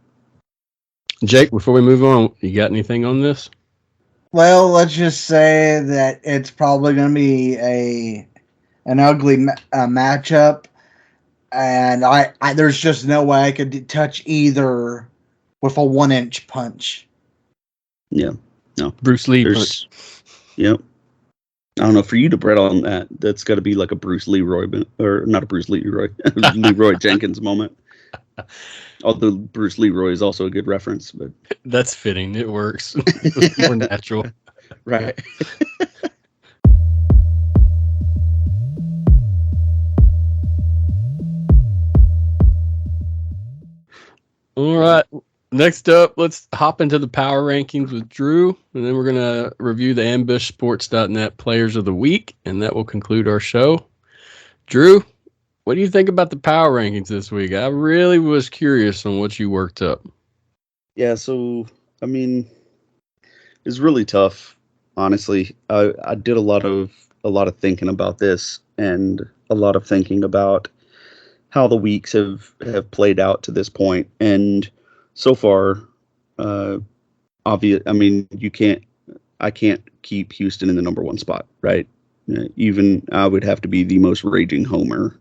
Jake, before we move on, you got anything on this? Well, let's just say that it's probably going to be an ugly matchup, and I there's just no way I could touch either with a 1-inch punch. Yeah, no, Bruce Lee punch. Yep. I don't know, for you to bet on that, that's got to be like a Bruce Leroy, or not a Bruce Leroy, Leroy Jenkins moment. Although Bruce Leroy is also a good reference, but that's fitting. It works. It's more natural, right? All right. Next up, let's hop into the power rankings with Drew, and then we're going to review the AmbushSports.net Players of the Week, and that will conclude our show. Drew, what do you think about the power rankings this week? I really was curious on what you worked up. Yeah, so, it's really tough, honestly. I did a lot of thinking about this, and a lot of thinking about how the weeks have played out to this point, and so far, obvious. I can't keep Houston in the number one spot, right? Even I would have to be the most raging homer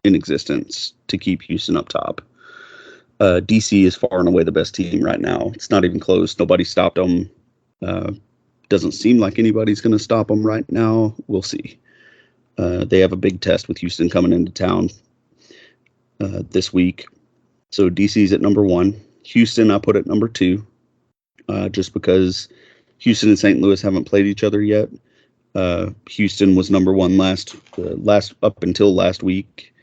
in existence to keep Houston up top. DC is far and away the best team right now. It's not even close. Nobody stopped them. Doesn't seem like anybody's going to stop them right now. We'll see. They have a big test with Houston coming into town this week. So DC's at number 1. Houston, I put at number 2, just because Houston and St. Louis haven't played each other yet. Houston was number 1 up until last week.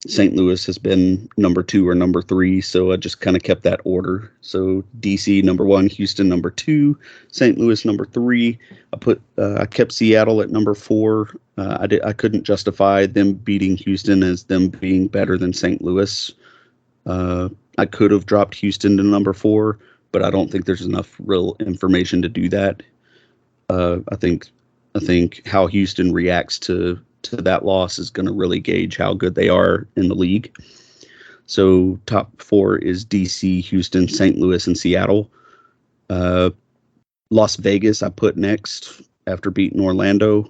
St. Louis has been number 2 or number 3, so I just kind of kept that order. So DC number 1, Houston number 2, St. Louis number 3. I kept Seattle at number 4. I couldn't justify them beating Houston as them being better than St. Louis. I could have dropped Houston to number 4, but I don't think there's enough real information to do that. I think how Houston reacts to that loss is going to really gauge how good they are in the league. So top 4 is DC, Houston, St. Louis, and Seattle. Las Vegas I put next after beating Orlando.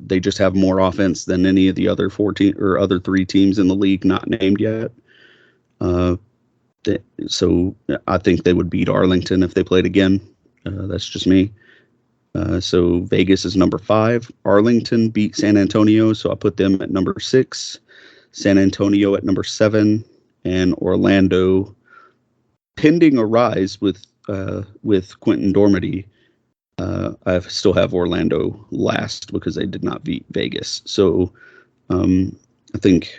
They just have more offense than any of the other 3 teams in the league not named yet. So I think they would beat Arlington if they played again. That's just me. So Vegas is number 5. Arlington beat San Antonio, so I put them at number 6. San Antonio at number 7, and Orlando, pending a rise with Quentin Dormady. I still have Orlando last because they did not beat Vegas. So I think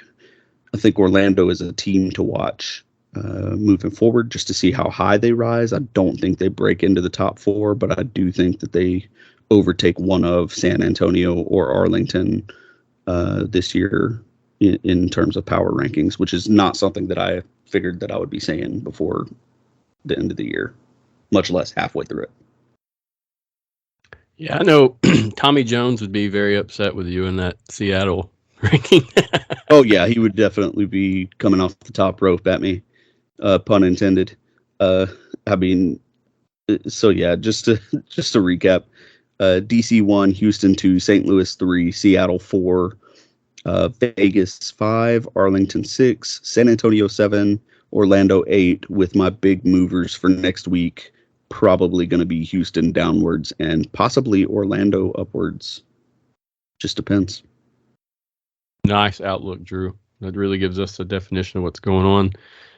Orlando is a team to watch moving forward, just to see how high they rise. I don't think they break into the top 4, but I do think that they overtake one of San Antonio or Arlington this year in terms of power rankings, which is not something that I figured that I would be saying before the end of the year, much less halfway through it. Yeah, I know Tommy Jones would be very upset with you in that Seattle ranking. Oh, yeah, he would definitely be coming off the top rope at me. Pun intended. I I mean, so yeah, just to recap, DC 1, Houston 2, St. Louis 3, Seattle 4, Vegas 5, Arlington 6, San Antonio 7, Orlando 8, with my big movers for next week probably going to be Houston downwards and possibly Orlando upwards. Just depends. Nice outlook, Drew. That really gives us a definition of what's going on.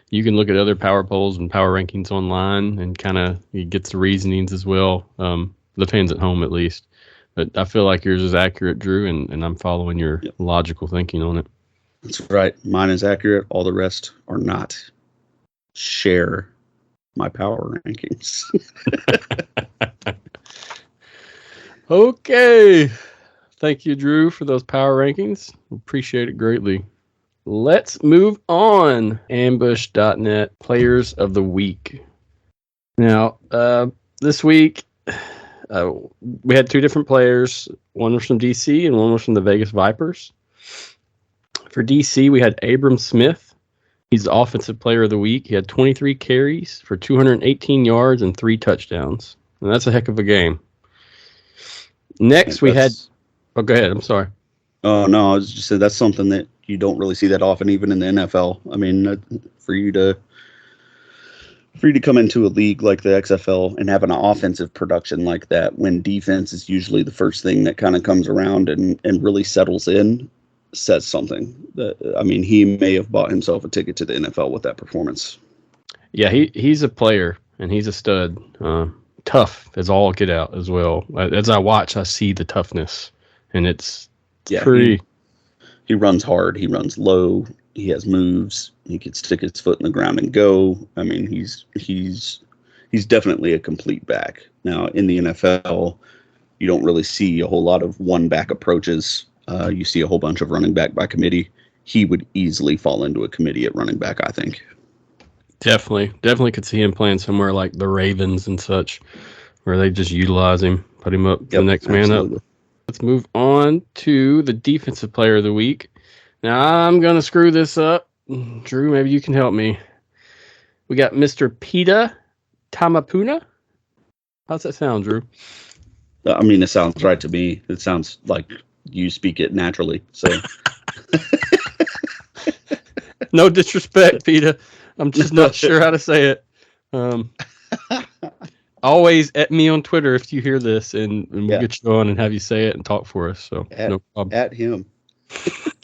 You can look at other power polls and power rankings online and kind of get the reasonings as well. The fans at home, at least. But I feel like yours is accurate, Drew, and I'm following your logical thinking on it. That's right. Mine is accurate. All the rest are not. Share my power rankings. Okay. Thank you, Drew, for those power rankings. Appreciate it greatly. Let's move on. Ambush.net Players of the Week. Now, this week, we had two different players. One was from DC and one was from the Vegas Vipers. For DC, we had Abram Smith. He's the Offensive Player of the Week. He had 23 carries for 218 yards and 3 touchdowns. And that's a heck of a game. Next, we had... Oh, go ahead. I'm sorry. Oh, no, I was just saying that's something that you don't really see that often, even in the NFL. I mean, for you to come into a league like the XFL and have an offensive production like that, when defense is usually the first thing that kind of comes around and really settles in, says something. I mean, he may have bought himself a ticket to the NFL with that performance. Yeah, he's a player, and he's a stud. Tough as all get out as well. As I watch, I see the toughness, and it's pretty... He runs hard. He runs low. He has moves. He can stick his foot in the ground and go. I mean, he's definitely a complete back. Now, in the NFL, you don't really see a whole lot of one-back approaches. You see a whole bunch of running back by committee. He would easily fall into a committee at running back, I think. Definitely could see him playing somewhere like the Ravens and such, where they just utilize him, put him up the next man up. Let's move on to the Defensive Player of the Week. Now, I'm going to screw this up. Drew, maybe you can help me. We got Mr. Pita Tamapuna. How's that sound, Drew? I mean, it sounds right to me. It sounds like you speak it naturally. So, no disrespect, Pita. I'm just not sure how to say it. Always at me on Twitter if you hear this, and we'll get you on and have you say it and talk for us. So no problem. At him,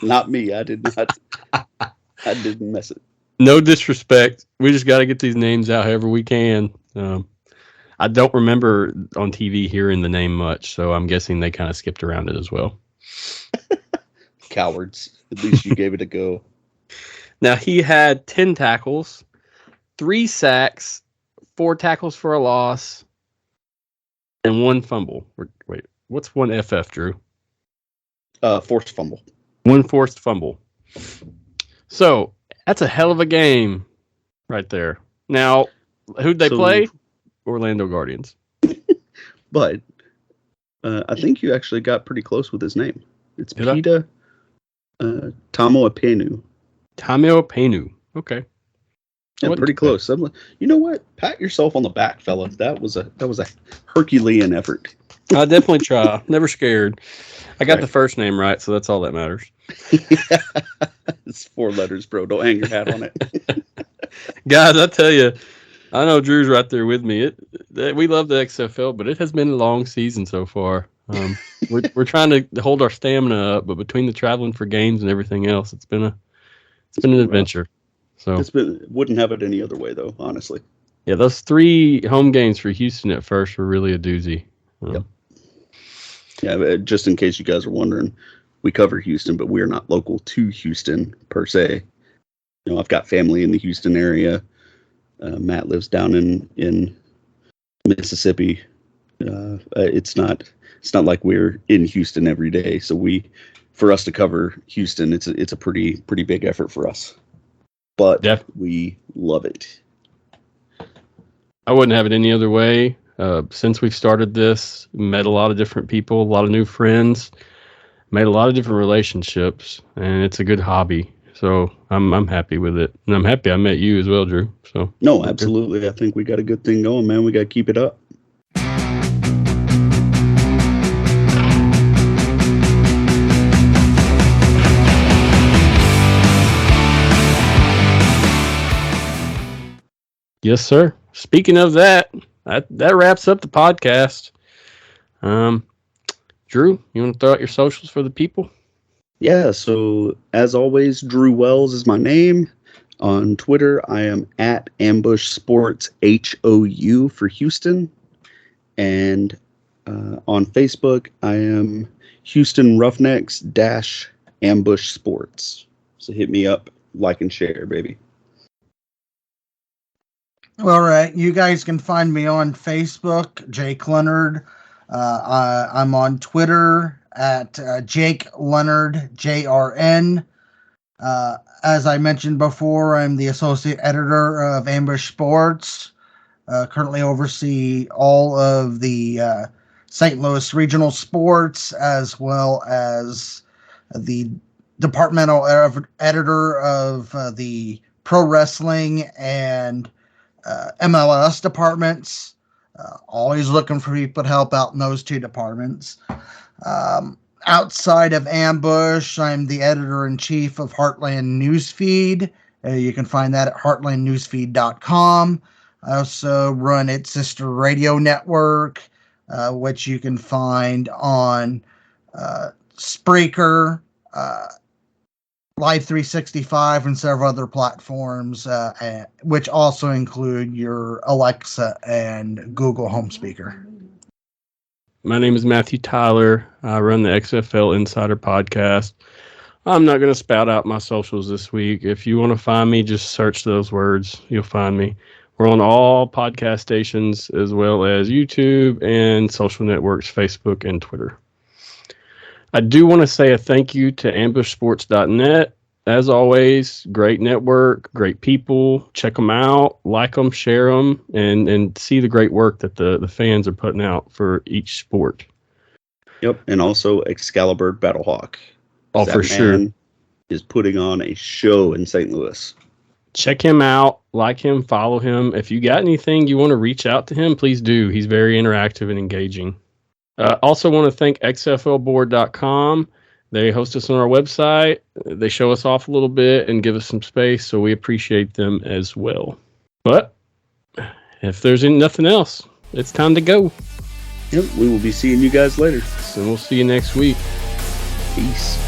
not me. I did not. I didn't mess it. No disrespect. We just got to get these names out however we can. I don't remember on TV hearing the name much, so I'm guessing they kind of skipped around it as well. Cowards. At least you gave it a go. Now, he had 10 tackles, 3 sacks, 4 tackles for a loss, and 1 fumble. Wait, what's 1 FF, Drew? Forced fumble. 1 forced fumble. So, that's a hell of a game right there. Now, who'd they play? Orlando Guardians. But I think you actually got pretty close with his name. It's Pita Tamoapenu. Tamoapenu. Okay. Yeah, pretty close. You know what? Pat yourself on the back, fella. That was a Herculean effort. I definitely try. Never scared. I got the first name right, so that's all that matters. It's 4 letters, bro. Don't hang your hat on it. Guys, I tell you, I know Drew's right there with me. We love the XFL, but it has been a long season so far. We're trying to hold our stamina up, but between the traveling for games and everything else, it's been an adventure. So wouldn't have it any other way, though, honestly. Yeah, those 3 home games for Houston at first were really a doozy. Yep. Yeah, just in case you guys are wondering, we cover Houston, but we're not local to Houston per se. You know, I've got family in the Houston area. Matt lives down in Mississippi. It's not like we're in Houston every day. So for us to cover Houston, it's a pretty big effort for us. But we love it. I wouldn't have it any other way. Since we've started this, met a lot of different people, a lot of new friends, made a lot of different relationships, and it's a good hobby. So I'm happy with it, and I'm happy I met you as well, Drew. So No, absolutely. I think we got a good thing going, man. We got to keep it up. Yes, sir. Speaking of that wraps up the podcast. Drew, you want to throw out your socials for the people? Yeah, so as always, Drew Wells is my name. On Twitter, I am at Ambush Sports HOU for Houston. And on Facebook, I am Houston Roughnecks Ambush Sports. So hit me up, like and share, baby. All right, you guys can find me on Facebook, Jake Leonard. I'm on Twitter at Jake Leonard JRN. As I mentioned before, I'm the associate editor of Ambush Sports. Currently oversee all of the St. Louis regional sports, as well as the departmental editor of the pro wrestling and MLS departments. Always looking for people to help out in those two departments. Outside of Ambush, I'm the editor-in-chief of Heartland Newsfeed. You can find that at heartlandnewsfeed.com. I also run its sister radio network, which you can find on Spreaker, Live 365, and several other platforms, which also include your Alexa and Google Home Speaker. My name is Matthew Tyler. I run the XFL Insider Podcast. I'm not going to spout out my socials this week. If you want to find me, just search those words. You'll find me. We're on all podcast stations, as well as YouTube and social networks, Facebook and Twitter. I do want to say a thank you to ambushsports.net. As always, great network, great people. Check them out, like them, share them, and see the great work that the fans are putting out for each sport. Yep, and also Excaliburd Battlehawk. Oh, for sure. Is putting on a show in St. Louis. Check him out, like him, follow him. If you got anything you want to reach out to him, please do. He's very interactive and engaging. Also want to thank XFLboard.com. They host us on our website. They show us off a little bit and give us some space, so we appreciate them as well. But if there's nothing else, it's time to go. Yep, we will be seeing you guys later. So we'll see you next week. Peace.